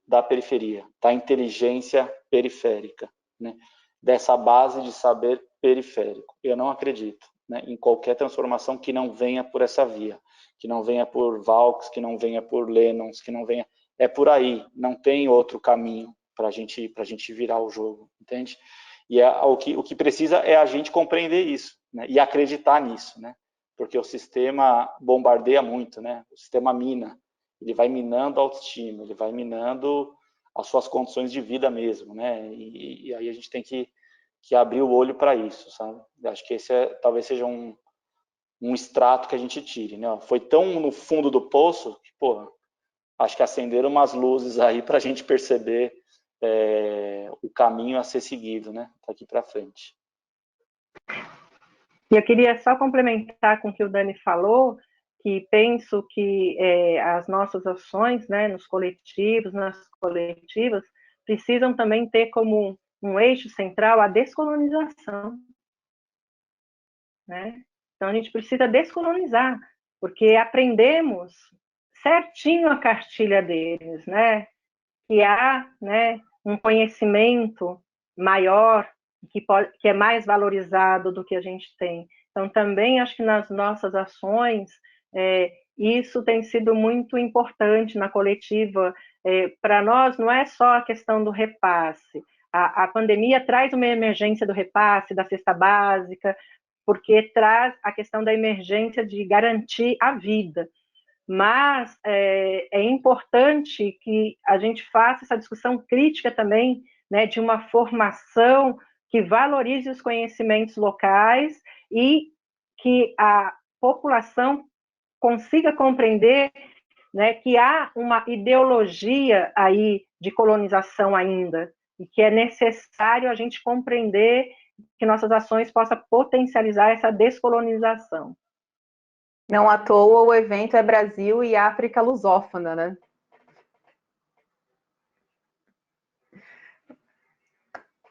da periferia, da inteligência periférica, né? Dessa base de saber periférico. Eu não acredito, né, em qualquer transformação que não venha por essa via, que não venha por Vaux, que não venha por Lennons, que não venha... É por aí, não tem outro caminho para a gente virar o jogo, entende? E o que precisa é a gente compreender isso, né, e acreditar nisso, né? Porque o sistema bombardeia muito, né? O sistema mina, ele vai minando a autoestima, ele vai minando as suas condições de vida mesmo, né? E aí a gente tem que abrir o olho para isso, sabe? Eu acho que esse talvez seja um extrato que a gente tire, né? Foi tão no fundo do poço que, porra, acho que acenderam umas luzes aí para a gente perceber o caminho a ser seguido, né? Daqui para frente. E eu queria só complementar com o que o Dani falou, que penso que as nossas ações, né, nos coletivos, nas coletivas, precisam também ter como um eixo central a descolonização, né? Então a gente precisa descolonizar, porque aprendemos certinho a cartilha deles, né? Que há, né, um conhecimento maior que é mais valorizado do que a gente tem. Então, também acho que nas nossas ações, isso tem sido muito importante na coletiva. Para nós, não é só a questão do repasse. A pandemia traz uma emergência do repasse, da cesta básica, porque traz a questão da emergência de garantir a vida. Mas é importante que a gente faça essa discussão crítica também, né, de uma formação que valorize os conhecimentos locais e que a população consiga compreender, né, que há uma ideologia aí de colonização ainda e que é necessário a gente compreender que nossas ações possam potencializar essa descolonização. Não à toa o evento é Brasil e África lusófona, né?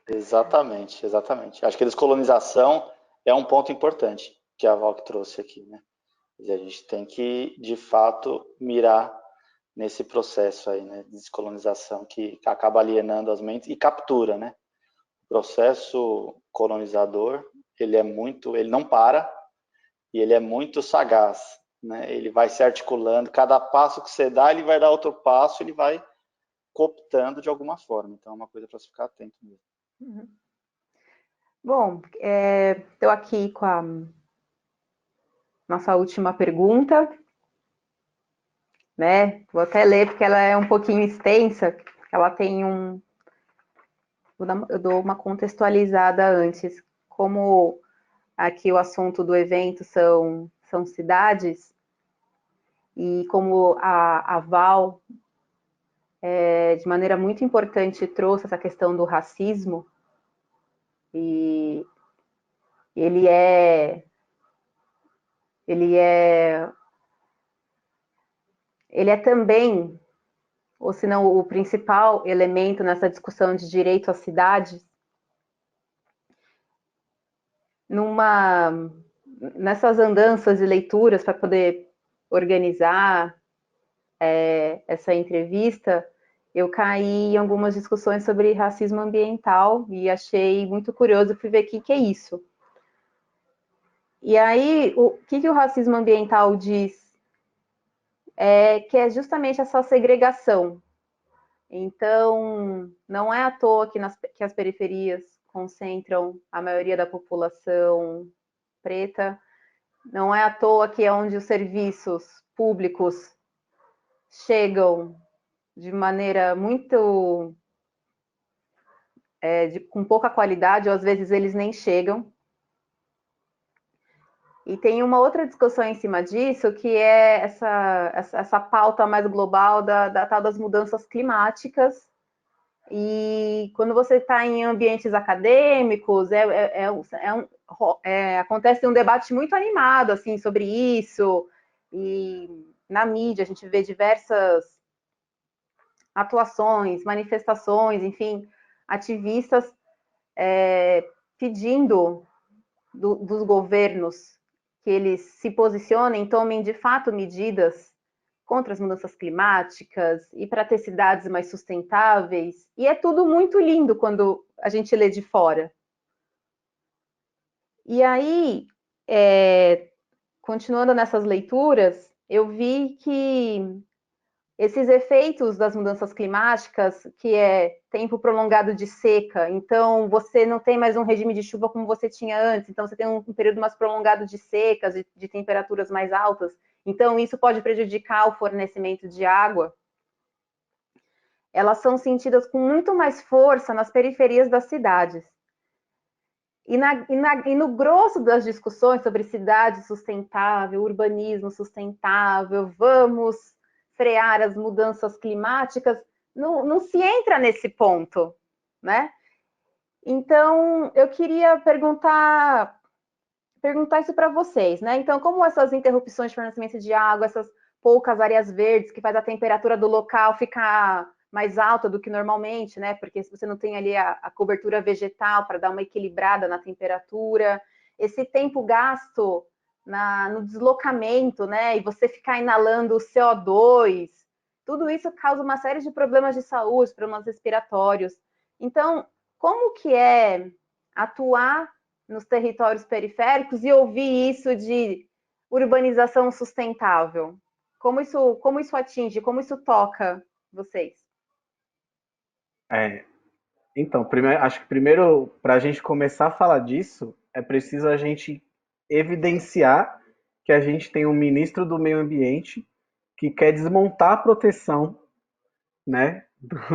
Exatamente, exatamente. Acho que a descolonização é um ponto importante que a Val trouxe aqui, né? E a gente tem que, de fato, mirar nesse processo aí, né, de descolonização que acaba alienando as mentes e captura, né? O processo colonizador, ele não para e ele é muito sagaz, né? Ele vai se articulando, cada passo que você dá, ele vai dar outro passo, ele vai cooptando de alguma forma. Então é uma coisa para se ficar atento mesmo. Uhum. Bom, estou aqui com a nossa última pergunta, né? Vou até ler porque ela é um pouquinho extensa, ela tem eu dou uma contextualizada antes. Como aqui o assunto do evento são cidades, e como a Val, de maneira muito importante, trouxe essa questão do racismo, e ele é também, ou se não o principal elemento nessa discussão de direito às cidades, nessas andanças e leituras para poder organizar essa entrevista, eu caí em algumas discussões sobre racismo ambiental e achei muito curioso, fui ver o que é isso. E aí, o que o racismo ambiental diz? Que é justamente essa segregação. Então, não é à toa que as periferias concentram a maioria da população preta, Não é à toa que é onde os serviços públicos chegam de maneira muito com pouca qualidade, ou às vezes eles nem chegam. E tem uma outra discussão em cima disso, que é essa pauta mais global da tal das mudanças climáticas. E quando você está em ambientes acadêmicos, acontece um debate muito animado assim sobre isso. E na mídia a gente vê diversas atuações, manifestações, enfim, ativistas pedindo dos governos que eles se posicionem, tomem de fato medidas contra as mudanças climáticas e para ter cidades mais sustentáveis. E é tudo muito lindo quando a gente lê de fora. E aí, continuando nessas leituras, eu vi que esses efeitos das mudanças climáticas, que é tempo prolongado de seca, então você não tem mais um regime de chuva como você tinha antes, então você tem um período mais prolongado de secas, de temperaturas mais altas, então isso pode prejudicar o fornecimento de água. Elas são sentidas com muito mais força nas periferias das cidades. E no grosso das discussões sobre cidade sustentável, urbanismo sustentável, vamos frear as mudanças climáticas, não se entra nesse ponto, né? Então, eu queria perguntar isso para vocês, né? Então, como essas interrupções de fornecimento de água, essas poucas áreas verdes que faz a temperatura do local ficar mais alta do que normalmente, né? Porque se você não tem ali a cobertura vegetal para dar uma equilibrada na temperatura, esse tempo gasto no deslocamento, né? E você ficar inalando o CO2, tudo isso causa uma série de problemas de saúde, problemas respiratórios. Então, como que é atuar nos territórios periféricos e ouvir isso de urbanização sustentável? Como isso atinge, como isso toca vocês? Então, acho que primeiro, para a gente começar a falar disso, é preciso a gente evidenciar que a gente tem um ministro do Meio Ambiente que quer desmontar a proteção, né,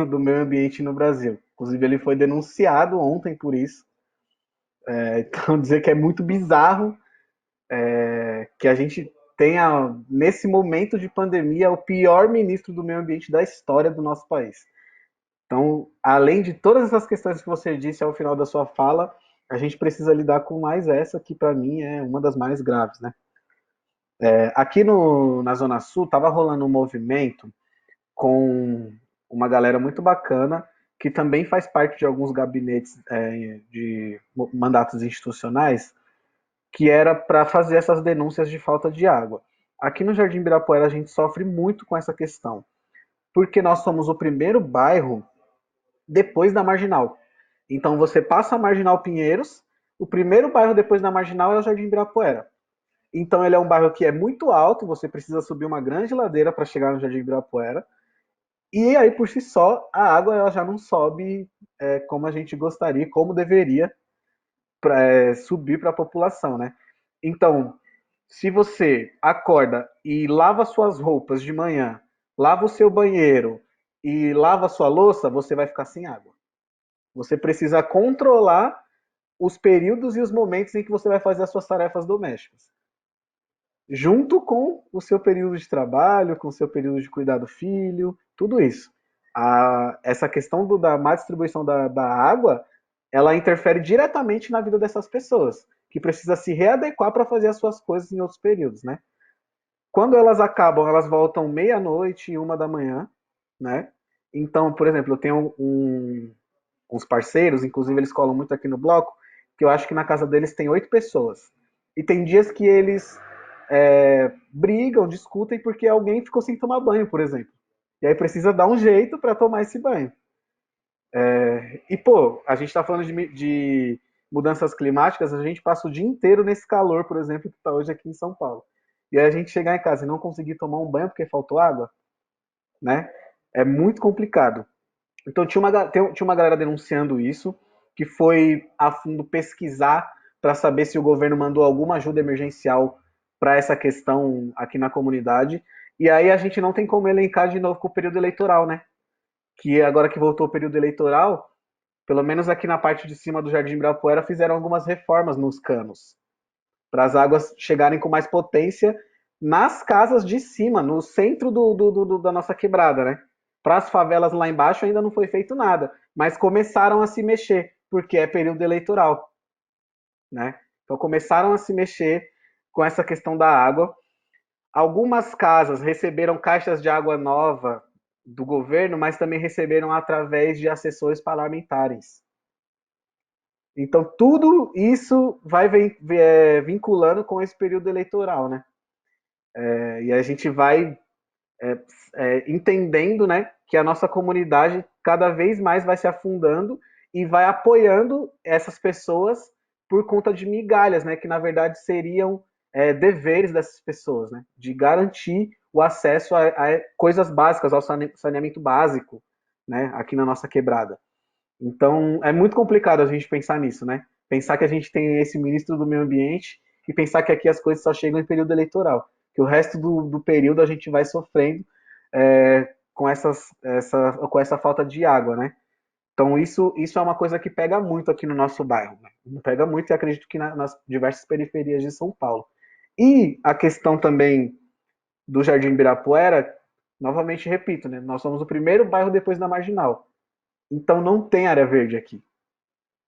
do meio ambiente no Brasil. Inclusive, ele foi denunciado ontem por isso. Então, dizer que é muito bizarro que a gente tenha, nesse momento de pandemia, o pior ministro do meio ambiente da história do nosso país. Então, além de todas essas questões que você disse ao final da sua fala, a gente precisa lidar com mais essa, que para mim é uma das mais graves, né? Aqui na Zona Sul estava rolando um movimento com uma galera muito bacana, que também faz parte de alguns gabinetes de mandatos institucionais, que era para fazer essas denúncias de falta de água. Aqui no Jardim Ibirapuera a gente sofre muito com essa questão, porque nós somos o primeiro bairro depois da Marginal. Então você passa a Marginal Pinheiros, o primeiro bairro depois da Marginal é o Jardim Ibirapuera. Então ele é um bairro que é muito alto, você precisa subir uma grande ladeira para chegar no Jardim Ibirapuera. E aí, por si só, a água ela já não sobe como a gente gostaria, como deveria subir para a população, né? Então, se você acorda e lava suas roupas de manhã, lava o seu banheiro e lava sua louça, você vai ficar sem água. Você precisa controlar os períodos e os momentos em que você vai fazer as suas tarefas domésticas. Junto com o seu período de trabalho, com o seu período de cuidar do filho, tudo isso. Essa questão da má distribuição da água, ela interfere diretamente na vida dessas pessoas, que precisa se readequar para fazer as suas coisas em outros períodos, né? Quando elas acabam, elas voltam meia-noite e 1 da manhã, né? Então, por exemplo, eu tenho uns parceiros, inclusive eles colam muito aqui no bloco, que eu acho que na casa deles tem 8 pessoas. E tem dias que eles brigam, discutem porque alguém ficou sem tomar banho, por exemplo. E aí precisa dar um jeito para tomar esse banho. E, pô, a gente está falando de mudanças climáticas, a gente passa o dia inteiro nesse calor, por exemplo, que está hoje aqui em São Paulo. E aí a gente chegar em casa e não conseguir tomar um banho porque faltou água, né? É muito complicado. Então tinha uma galera denunciando isso, que foi a fundo pesquisar para saber se o governo mandou alguma ajuda emergencial para essa questão aqui na comunidade. E aí a gente não tem como elencar de novo com o período eleitoral, né? Que agora que voltou o período eleitoral, pelo menos aqui na parte de cima do Jardim Ibirapuera, fizeram algumas reformas nos canos, para as águas chegarem com mais potência nas casas de cima, no centro da nossa quebrada, né? Para as favelas lá embaixo ainda não foi feito nada, mas começaram a se mexer, porque é período eleitoral, né? Então começaram a se mexer com essa questão da água. Algumas casas receberam caixas de água nova do governo, mas também receberam através de assessores parlamentares. Então, tudo isso vai vinculando com esse período eleitoral, né? E a gente vai entendendo, né, que a nossa comunidade cada vez mais vai se afundando e vai apoiando essas pessoas por conta de migalhas, né, que na verdade seriam deveres dessas pessoas, né, de garantir o acesso a coisas básicas, ao saneamento básico, né, aqui na nossa quebrada. Então, é muito complicado a gente pensar nisso, né? Pensar que a gente tem esse ministro do meio ambiente e pensar que aqui as coisas só chegam em período eleitoral. Que o resto do período a gente vai sofrendo com com essa falta de água, né? Então, isso é uma coisa que pega muito aqui no nosso bairro. Né? Pega muito e acredito que nas diversas periferias de São Paulo. E a questão também do Jardim Ibirapuera, novamente repito, né? Nós somos o primeiro bairro depois da Marginal. Então não tem área verde aqui.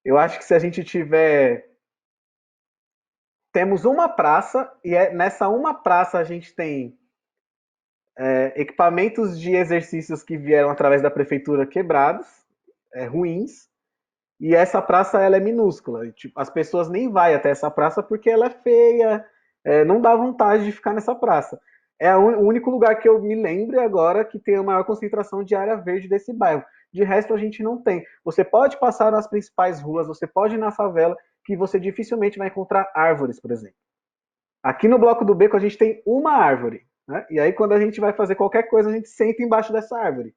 Eu acho que se a gente tiver. Temos uma praça, e nessa uma praça a gente tem equipamentos de exercícios que vieram através da prefeitura quebrados, ruins, e essa praça ela é minúscula. E, tipo, as pessoas nem vão até essa praça porque ela é feia, não dá vontade de ficar nessa praça. É o único lugar que eu me lembro agora que tem a maior concentração de área verde desse bairro. De resto, a gente não tem. Você pode passar nas principais ruas, você pode ir na favela, que você dificilmente vai encontrar árvores, por exemplo. Aqui no Bloco do Beco, a gente tem uma árvore. Né? E aí, quando a gente vai fazer qualquer coisa, a gente senta embaixo dessa árvore.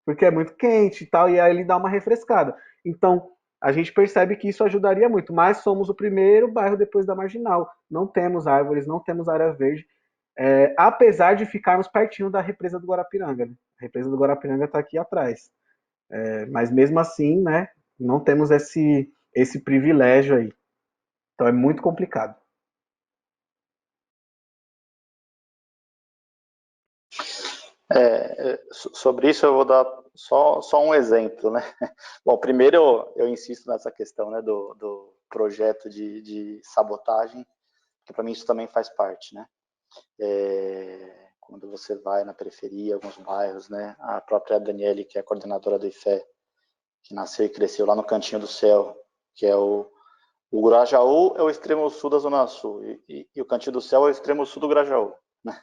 Porque é muito quente e tal, e aí ele dá uma refrescada. Então, a gente percebe que isso ajudaria muito, mas somos o primeiro bairro depois da Marginal. Não temos árvores, não temos área verde, apesar de ficarmos pertinho da represa do Guarapiranga. Né? A represa do Guarapiranga está aqui atrás. Mas mesmo assim, né, não temos esse privilégio aí. Então é muito complicado. Sobre isso eu vou dar só um exemplo, né? Bom, primeiro eu insisto nessa questão, né, do projeto de sabotagem, que para mim isso também faz parte, né? Quando você vai na periferia, alguns bairros, né? A própria Daniele, que é a coordenadora do IFE, que nasceu e cresceu lá no Cantinho do Céu, que é o Grajaú é o extremo sul da Zona Sul, e o Cantinho do Céu é o extremo sul do Grajaú, né?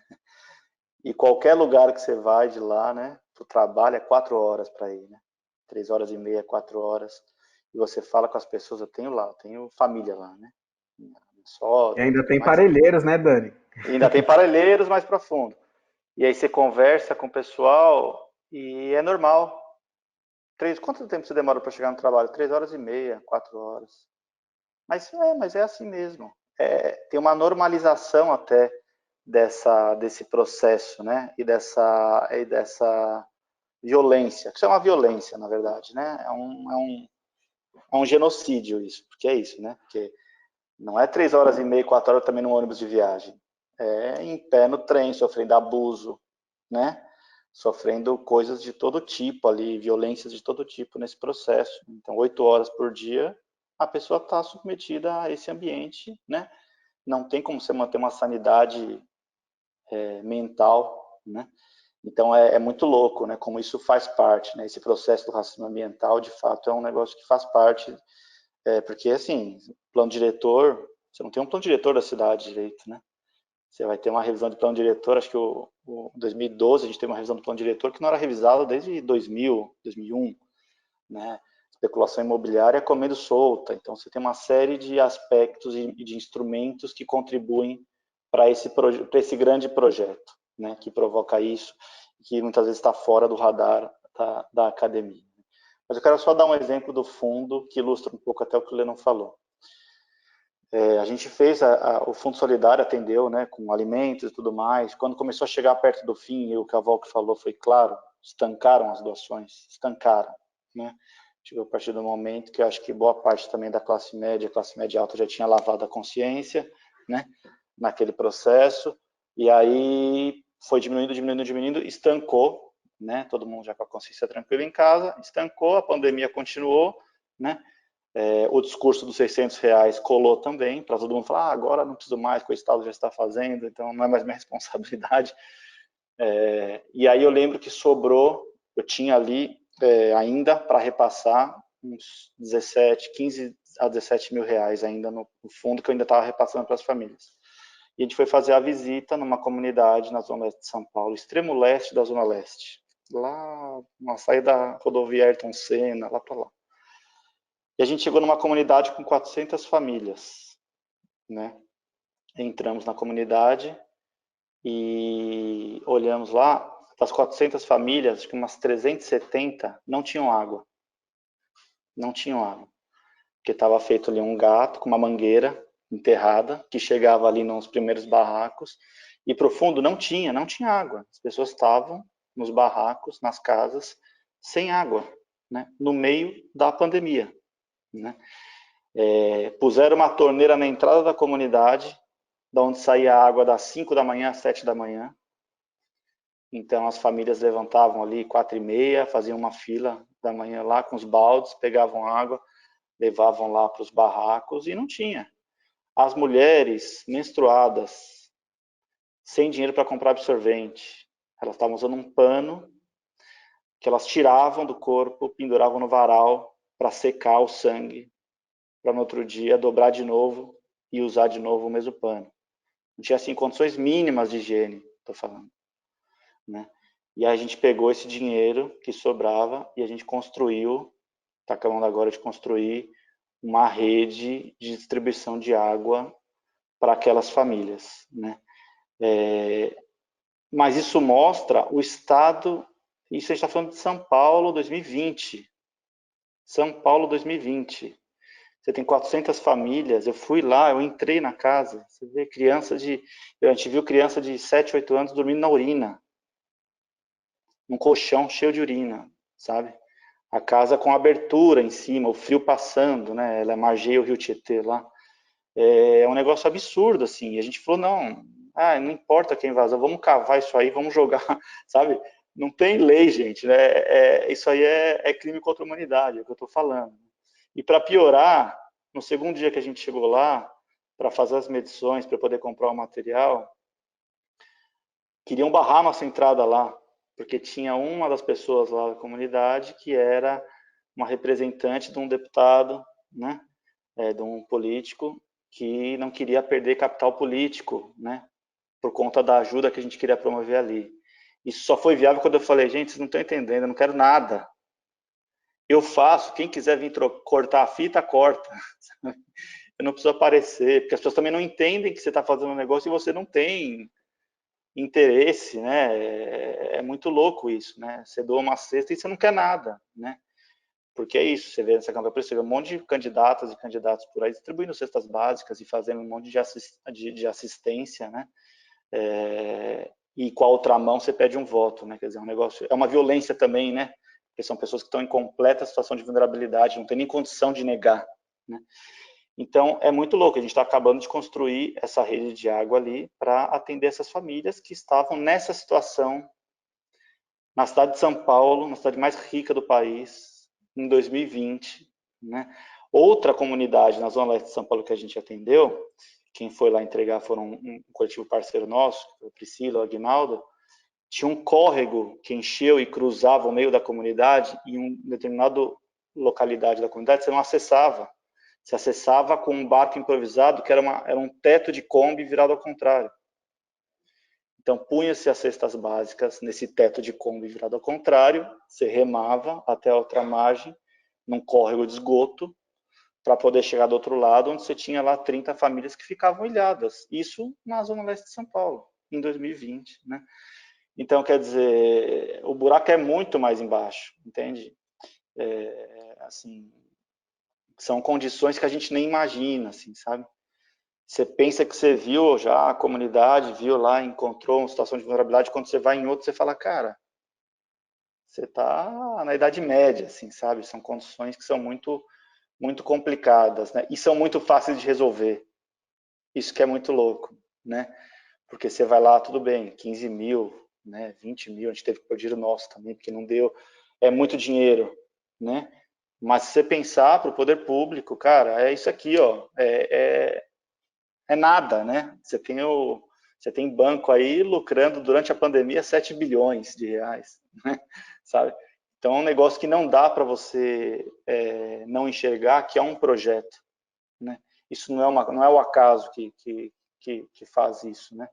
E qualquer lugar que você vai de lá, né, pro trabalho é 4 horas para ir, né? 3h30, 4 horas. E você fala com as pessoas, eu tenho família lá, né? E ainda tem parelheiros, né, Dani? E ainda tem parelheiros mais profundo. E aí você conversa com o pessoal e é normal. Quanto tempo você demora para chegar no trabalho? 3h30, 4 horas. Mas é assim mesmo. Tem uma normalização até desse processo, né? E dessa violência, que isso é uma violência, na verdade, né? É um genocídio isso, porque é isso, né? Porque não é 3h30, 4 horas também no ônibus de viagem. É em pé no trem, sofrendo abuso, né? Sofrendo coisas de todo tipo ali, violências de todo tipo nesse processo. Então, 8 horas por dia, a pessoa está submetida a esse ambiente, né? Não tem como você manter uma sanidade mental, né? Então é muito louco, né? Como isso faz parte, né? Esse processo do racismo ambiental, de fato, é um negócio que faz parte, porque assim, plano diretor, você não tem um plano diretor da cidade direito, né? Você vai ter uma revisão de plano diretor, acho que em 2012 a gente teve uma revisão do plano diretor que não era revisada desde 2000, 2001, né? Especulação imobiliária comendo solta, então você tem uma série de aspectos e de instrumentos que contribuem para esse grande projeto, né, que provoca isso, que muitas vezes está fora do radar da academia. Mas eu quero só dar um exemplo do fundo que ilustra um pouco até o que o Lennon falou. A gente fez, o Fundo Solidário atendeu, né, com alimentos e tudo mais. Quando começou a chegar perto do fim, e o que a Volk falou foi claro, estancaram as doações, estancaram, né? Chegou a partir do momento que eu acho que boa parte também da classe média alta já tinha lavado a consciência, né, naquele processo, e aí foi diminuindo, estancou, né, todo mundo já com a consciência tranquila em casa, estancou, a pandemia continuou, né, o discurso dos R$ 600 colou também, para todo mundo falar, agora não preciso mais, o Estado já está fazendo, então não é mais minha responsabilidade. E aí eu lembro que sobrou, eu tinha ali ainda para repassar uns 15 a 17 mil reais ainda no fundo, que eu ainda estava repassando para as famílias. E a gente foi fazer a visita numa comunidade na Zona Leste de São Paulo, extremo leste da Zona Leste, lá na saída da rodovia Ayrton Senna, lá para lá. E a gente chegou numa comunidade com 400 famílias, né? Entramos na comunidade e olhamos lá, das 400 famílias, acho que umas 370 não tinham água. Não tinham água. Porque estava feito ali um gato com uma mangueira enterrada, que chegava ali nos primeiros barracos, e pro fundo não tinha água. As pessoas estavam nos barracos, nas casas, sem água, né? No meio da pandemia, né? Puseram uma torneira na entrada da comunidade, da onde saía a água das 5 da manhã às 7 da manhã. Então as famílias levantavam ali 4h30, faziam uma fila da manhã lá com os baldes, pegavam água, levavam lá para os barracos e não tinha. As mulheres menstruadas, sem dinheiro para comprar absorvente, elas estavam usando um pano que elas tiravam do corpo, penduravam no varal para secar o sangue, para no outro dia dobrar de novo e usar de novo o mesmo pano. Não tinha assim condições mínimas de higiene, estou falando, né? E aí a gente pegou esse dinheiro que sobrava e a gente construiu, está acabando agora de construir uma rede de distribuição de água para aquelas famílias, né? Mas isso mostra o estado, isso a gente está falando de São Paulo 2020. São Paulo 2020. Você tem 400 famílias, eu fui lá, eu entrei na casa, você vê a gente viu criança de 7, 8 anos dormindo na urina, num colchão cheio de urina, sabe? A casa com abertura em cima, o frio passando, né? Ela margeia o rio Tietê lá. É um negócio absurdo, assim. E a gente falou, não importa quem vazou, vamos cavar isso aí, vamos jogar, sabe? Não tem lei, gente, né? Isso aí é crime contra a humanidade, é o que eu estou falando. E para piorar, no segundo dia que a gente chegou lá, para fazer as medições, para poder comprar o material, queriam barrar nossa entrada lá, porque tinha uma das pessoas lá da comunidade que era uma representante de um deputado, né, de um político que não queria perder capital político, né, por conta da ajuda que a gente queria promover ali. Isso só foi viável quando eu falei, gente, vocês não estão entendendo, eu não quero nada. Eu faço, quem quiser vir cortar a fita, corta. Eu não preciso aparecer, porque as pessoas também não entendem que você está fazendo um negócio e você não tem interesse, né? É muito louco isso, né? Você doa uma cesta e você não quer nada, né? Porque é isso, você vê nessa campanha, você vê um monte de candidatas e candidatos por aí distribuindo cestas básicas e fazendo um monte de assistência, né? E com a outra mão você pede um voto, né? Quer dizer, é um negócio, é uma violência também, né? Porque são pessoas que estão em completa situação de vulnerabilidade, não tem nem condição de negar, né? Então, é muito louco, a gente está acabando de construir essa rede de água ali para atender essas famílias que estavam nessa situação na cidade de São Paulo, na cidade mais rica do país, em 2020, né? Outra comunidade na Zona Leste de São Paulo que a gente atendeu, quem foi lá entregar foram um coletivo parceiro nosso, a Priscila, o Aguinaldo, tinha um córrego que encheu e cruzava o meio da comunidade, e em uma determinada localidade da comunidade você não acessava. Se acessava com um barco improvisado que era um teto de Kombi virado ao contrário. Então, punha-se as cestas básicas nesse teto de Kombi virado ao contrário, você remava até a outra margem, num córrego de esgoto, para poder chegar do outro lado, onde você tinha lá 30 famílias que ficavam ilhadas. Isso na Zona Leste de São Paulo, em 2020, né? Então, quer dizer, o buraco é muito mais embaixo, entende? Assim, são condições que a gente nem imagina, assim, sabe? Você pensa que você viu já a comunidade, viu lá, encontrou uma situação de vulnerabilidade, quando você vai em outro, você fala, cara, você está na Idade Média, assim, sabe? São condições que são muito, muito complicadas, né? E são muito fáceis de resolver. Isso que é muito louco, né? Porque você vai lá, tudo bem, 15 mil, né? 20 mil, a gente teve que pôr dinheiro nosso também, porque não deu, é muito dinheiro, né? Mas se você pensar para o poder público, cara, é isso aqui, ó, é nada, né? Você tem banco aí lucrando durante a pandemia 7 bilhões de reais, né? Sabe? Então é um negócio que não dá para você não enxergar que é um projeto, né? Isso não é o acaso que faz isso, né?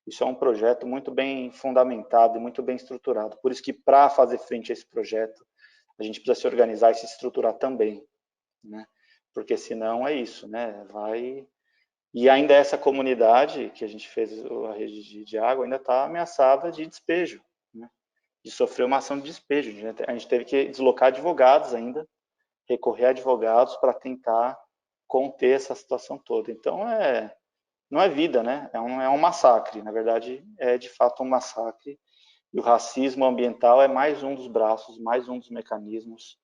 Isso é um projeto muito bem fundamentado e muito bem estruturado. Por isso que para fazer frente a esse projeto, a gente precisa se organizar e se estruturar também, né? Porque senão é isso, né? E ainda essa comunidade que a gente fez a rede de água ainda está ameaçada de despejo, né? De sofrer uma ação de despejo. A gente teve que deslocar advogados ainda, recorrer a advogados para tentar conter essa situação toda. Então, não é vida, né? É um massacre. Na verdade, é de fato um massacre. E o racismo ambiental é mais um dos braços, mais um dos mecanismos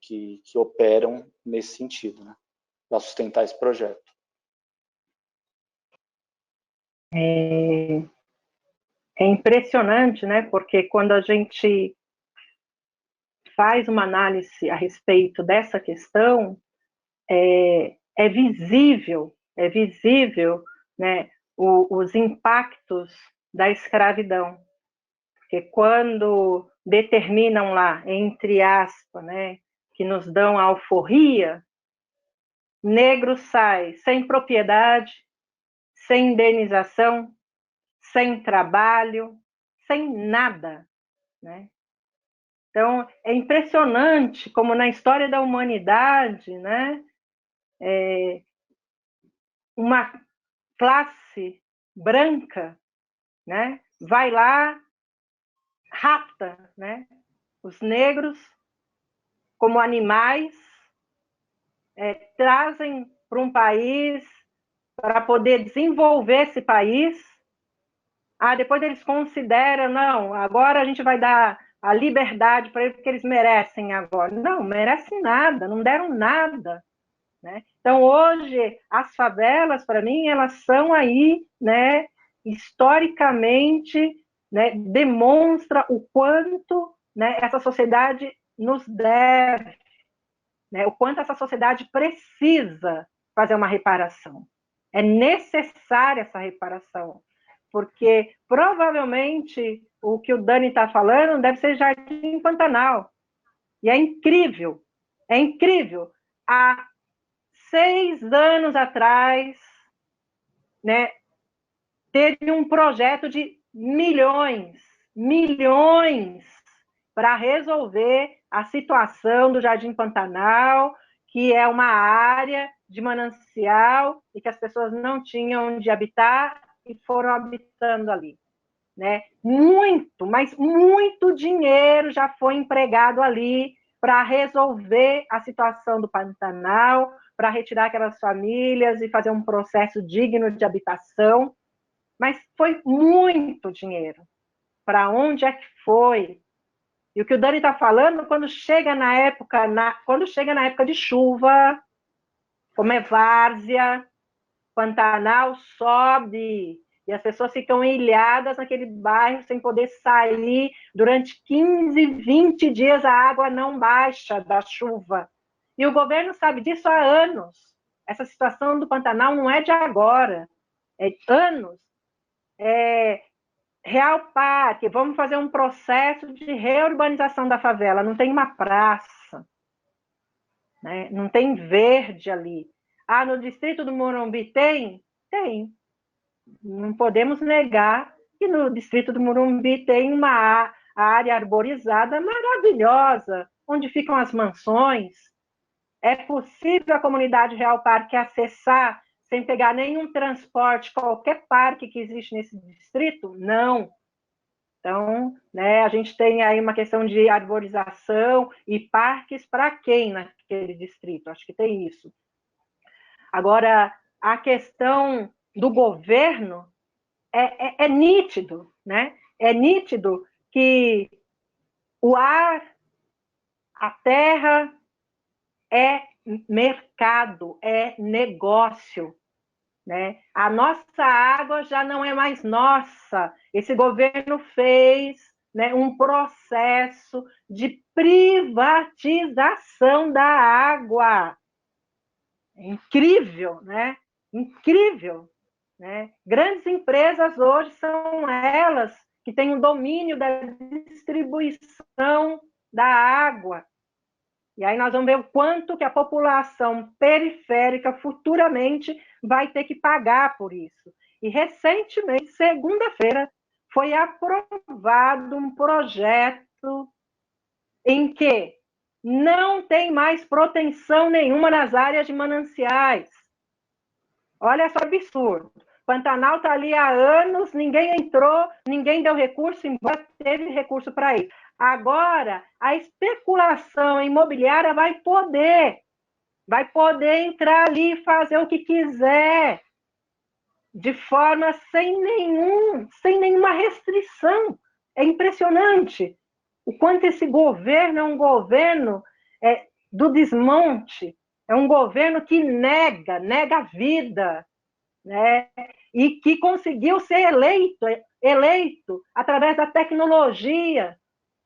que operam nesse sentido, né? Para sustentar esse projeto. É impressionante, né? Porque quando a gente faz uma análise a respeito dessa questão, é visível, né, os impactos da escravidão. Porque quando determinam lá, entre aspas, né, que nos dão a alforria, negro sai sem propriedade, sem indenização, sem trabalho, sem nada, né? Então, é impressionante como na história da humanidade, né, uma classe branca, né, vai lá, rapta, né, os negros como animais, trazem para um país para poder desenvolver esse país. Depois eles consideram, não, agora a gente vai dar a liberdade para eles, porque eles merecem agora. Não, merecem nada, não deram nada, né? Então, hoje, as favelas, para mim, elas são aí, né, historicamente, né, demonstra o quanto, né, essa sociedade nos deve, né, o quanto essa sociedade precisa fazer uma reparação. É necessária essa reparação, porque provavelmente o que o Dani está falando deve ser Jardim Pantanal. E é incrível, é incrível. Há 6 anos atrás, né, teve um projeto de milhões para resolver a situação do Jardim Pantanal, que é uma área de manancial e que as pessoas não tinham onde habitar e foram habitando ali, né? Muito, mas muito dinheiro já foi empregado ali para resolver a situação do Pantanal, para retirar aquelas famílias e fazer um processo digno de habitação. Mas foi muito dinheiro. Para onde é que foi? E o que o Dani está falando, quando chega na época de chuva, como é várzea, Pantanal sobe e as pessoas ficam ilhadas naquele bairro sem poder sair durante 15, 20 dias, a água não baixa da chuva. E o governo sabe disso há anos. Essa situação do Pantanal não é de agora, é anos. Real Parque, vamos fazer um processo de reurbanização da favela. Não tem uma praça, né? Não tem verde ali. No distrito do Morumbi tem? Tem. Não podemos negar que no distrito do Morumbi tem uma área arborizada maravilhosa, onde ficam as mansões. É possível a comunidade Real Parque acessar sem pegar nenhum transporte, qualquer parque que existe nesse distrito? Não. Então, né, a gente tem aí uma questão de arborização e parques para quem naquele distrito? Acho que tem isso. Agora, a questão do governo, é nítido, né? É nítido que o ar, a terra é mercado, é negócio, né? A nossa água já não é mais nossa. Esse governo fez, né, um processo de privatização da água. É incrível, né? Incrível, né? Grandes empresas hoje são elas que têm o domínio da distribuição da água. E aí nós vamos ver o quanto que a população periférica futuramente vai ter que pagar por isso. E recentemente, segunda-feira, foi aprovado um projeto em que não tem mais proteção nenhuma nas áreas de mananciais. Olha só o absurdo. Pantanal está ali há anos, ninguém entrou, ninguém deu recurso, embora teve recurso para isso. Agora, a especulação imobiliária vai poder entrar ali e fazer o que quiser, de forma sem nenhuma restrição. É impressionante o quanto esse governo é um governo do desmonte, é um governo que nega a vida, né? E que conseguiu ser eleito através da tecnologia,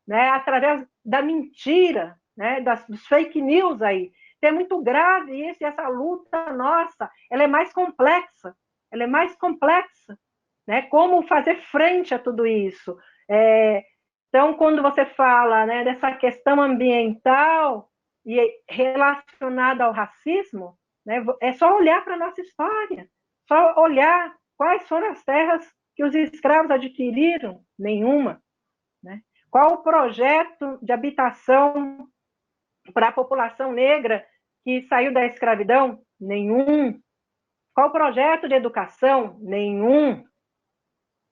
né? Através da mentira, né? Dos fake news aí. Então, é muito grave isso, e essa luta nossa, ela é mais complexa, né? Como fazer frente a tudo isso? Então, quando você fala, né, dessa questão ambiental e relacionada ao racismo, né, é só olhar para a nossa história, só olhar quais foram as terras que os escravos adquiriram. Nenhuma. Né? Qual o projeto de habitação para a população negra que saiu da escravidão? Nenhum. Qual o projeto de educação? Nenhum.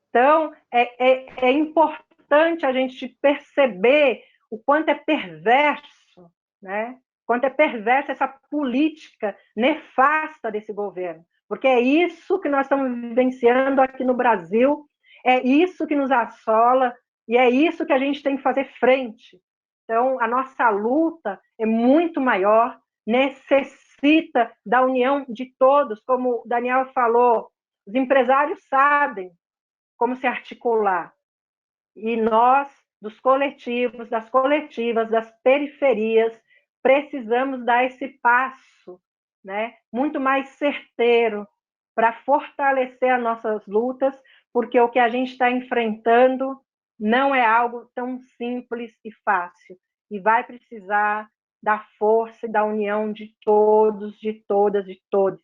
Então, é importante a gente perceber o quanto é perverso, né? Quanto é perversa essa política nefasta desse governo. Porque é isso que nós estamos vivenciando aqui no Brasil, é isso que nos assola, e é isso que a gente tem que fazer frente. Então, a nossa luta é muito maior, necessita da união de todos, como o Daniel falou, os empresários sabem como se articular. E nós, dos coletivos, das coletivas, das periferias, precisamos dar esse passo, né, muito mais certeiro para fortalecer as nossas lutas, porque o que a gente está enfrentando não é algo tão simples e fácil. E vai precisar da força e da união de todos, de todas e todos.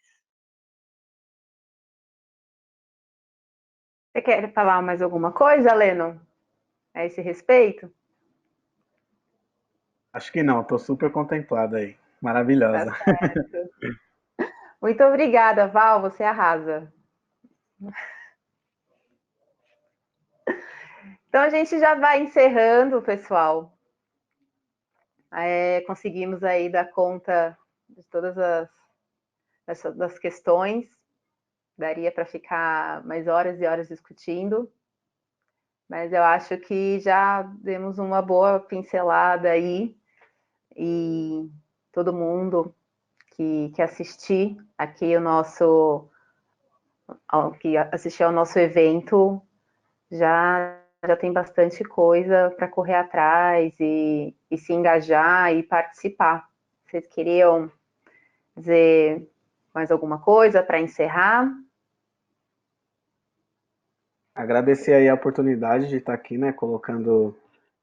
Você quer falar mais alguma coisa, Leno, a esse respeito? Acho que não, estou super contemplado aí. Tá Maravilhosa. certo. Muito obrigada, Val, você arrasa. Então a gente já vai encerrando, pessoal. Conseguimos aí dar conta de todas das questões. Daria para ficar mais horas e horas discutindo, mas eu acho que já demos uma boa pincelada aí, e todo mundo que assistir aqui que assistir ao nosso evento já tem bastante coisa para correr atrás e se engajar e participar. Vocês queriam dizer mais alguma coisa para encerrar? Agradecer aí a oportunidade de estar aqui, né, colocando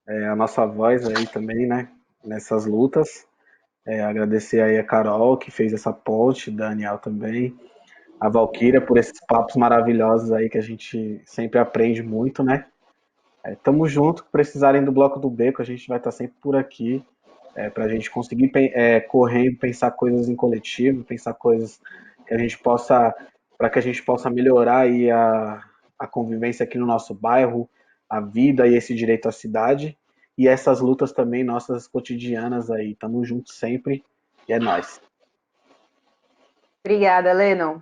a nossa voz aí também, né, nessas lutas. Agradecer aí a Carol, que fez essa ponte, Daniel também, a Valquíria por esses papos maravilhosos aí que a gente sempre aprende muito, né? Tamo junto, precisarem do Bloco do Beco, a gente vai estar sempre por aqui, para a gente conseguir correndo, pensar coisas em coletivo, pensar coisas que a gente possa, para que a gente possa melhorar aí a convivência aqui no nosso bairro, a vida e esse direito à cidade, e essas lutas também nossas cotidianas aí. Tamo junto sempre, e é nóis. Obrigada, Lennon.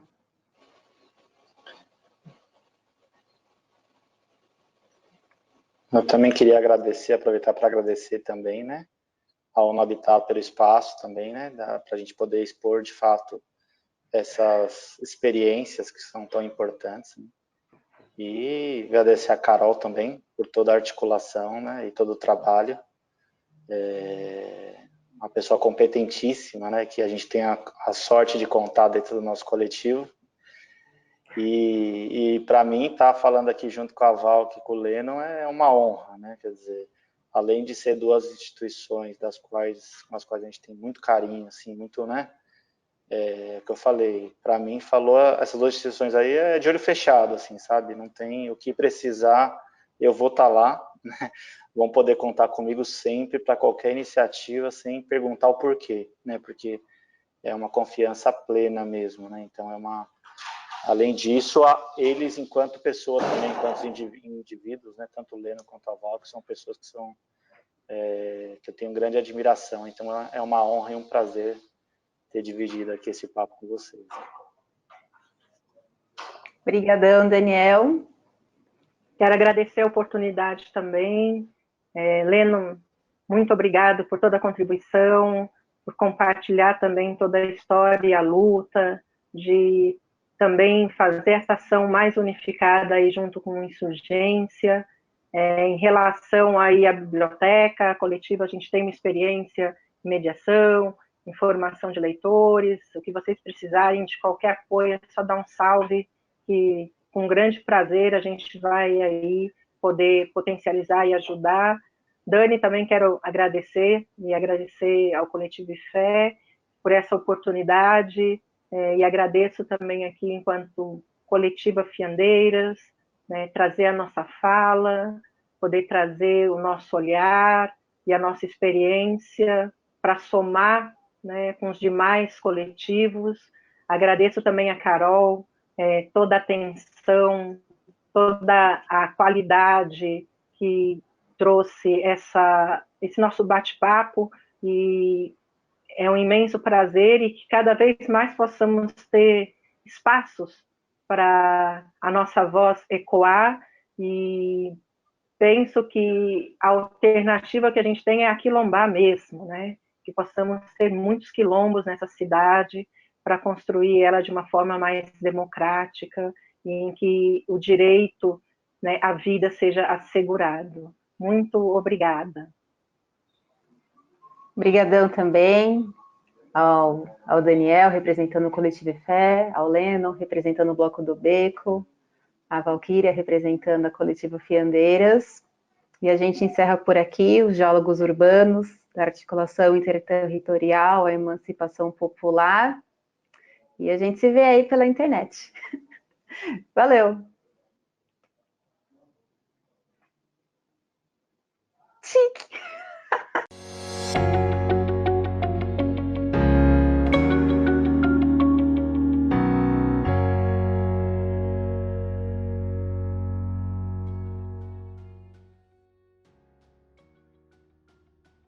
Eu também queria aproveitar para agradecer também, né, ao Nobitat pelo espaço também, né, para a gente poder expor de fato essas experiências que são tão importantes, né? E agradecer a Carol também por toda a articulação, né, e todo o trabalho. Uma pessoa competentíssima, né, que a gente tem a sorte de contar dentro do nosso coletivo. E para mim, estar falando aqui junto com a Valk e com o Lennon é uma honra, né? Quer dizer, além de ser duas instituições com as quais a gente tem muito carinho, assim, muito, né? Que eu falei, para mim, essas duas instituições aí é de olho fechado, assim, sabe? Não tem o que precisar, eu vou estar lá, né? Vão poder contar comigo sempre para qualquer iniciativa, sem perguntar o porquê, né? Porque é uma confiança plena mesmo, né? Então além disso, eles enquanto pessoas também, enquanto indivíduos, né? Tanto o Leno quanto a Val, que são pessoas que eu tenho grande admiração. Então é uma honra e um prazer ter dividido aqui esse papo com vocês. Obrigadão, Daniel. Quero agradecer a oportunidade também. Leno, muito obrigado por toda a contribuição, por compartilhar também toda a história e a luta, de também fazer essa ação mais unificada aí junto com a Insurgência. Em relação aí à biblioteca a coletiva, a gente tem uma experiência em mediação, em formação de leitores, o que vocês precisarem de qualquer apoio, é só dar um salve, que com grande prazer a gente vai aí poder potencializar e ajudar. Dani, também quero agradecer ao Coletivo Fé por essa oportunidade, e agradeço também aqui enquanto Coletiva Fiandeiras, né, trazer a nossa fala, poder trazer o nosso olhar e a nossa experiência para somar, né, com os demais coletivos. Agradeço também a Carol, toda a atenção, toda a qualidade que trouxe esse nosso bate-papo, e é um imenso prazer, e que cada vez mais possamos ter espaços para a nossa voz ecoar, e penso que a alternativa que a gente tem é aquilombar mesmo, né? Que possamos ter muitos quilombos nessa cidade para construir ela de uma forma mais democrática, e em que o direito, né, à vida seja assegurado. Muito obrigada. Obrigadão também ao Daniel, representando o Coletivo Fé, ao Leno, representando o Bloco do Beco, a Valquíria, representando a Coletivo Fiandeiras. E a gente encerra por aqui os diálogos urbanos da articulação interterritorial, a emancipação popular. E a gente se vê aí pela internet. Valeu! Tchim!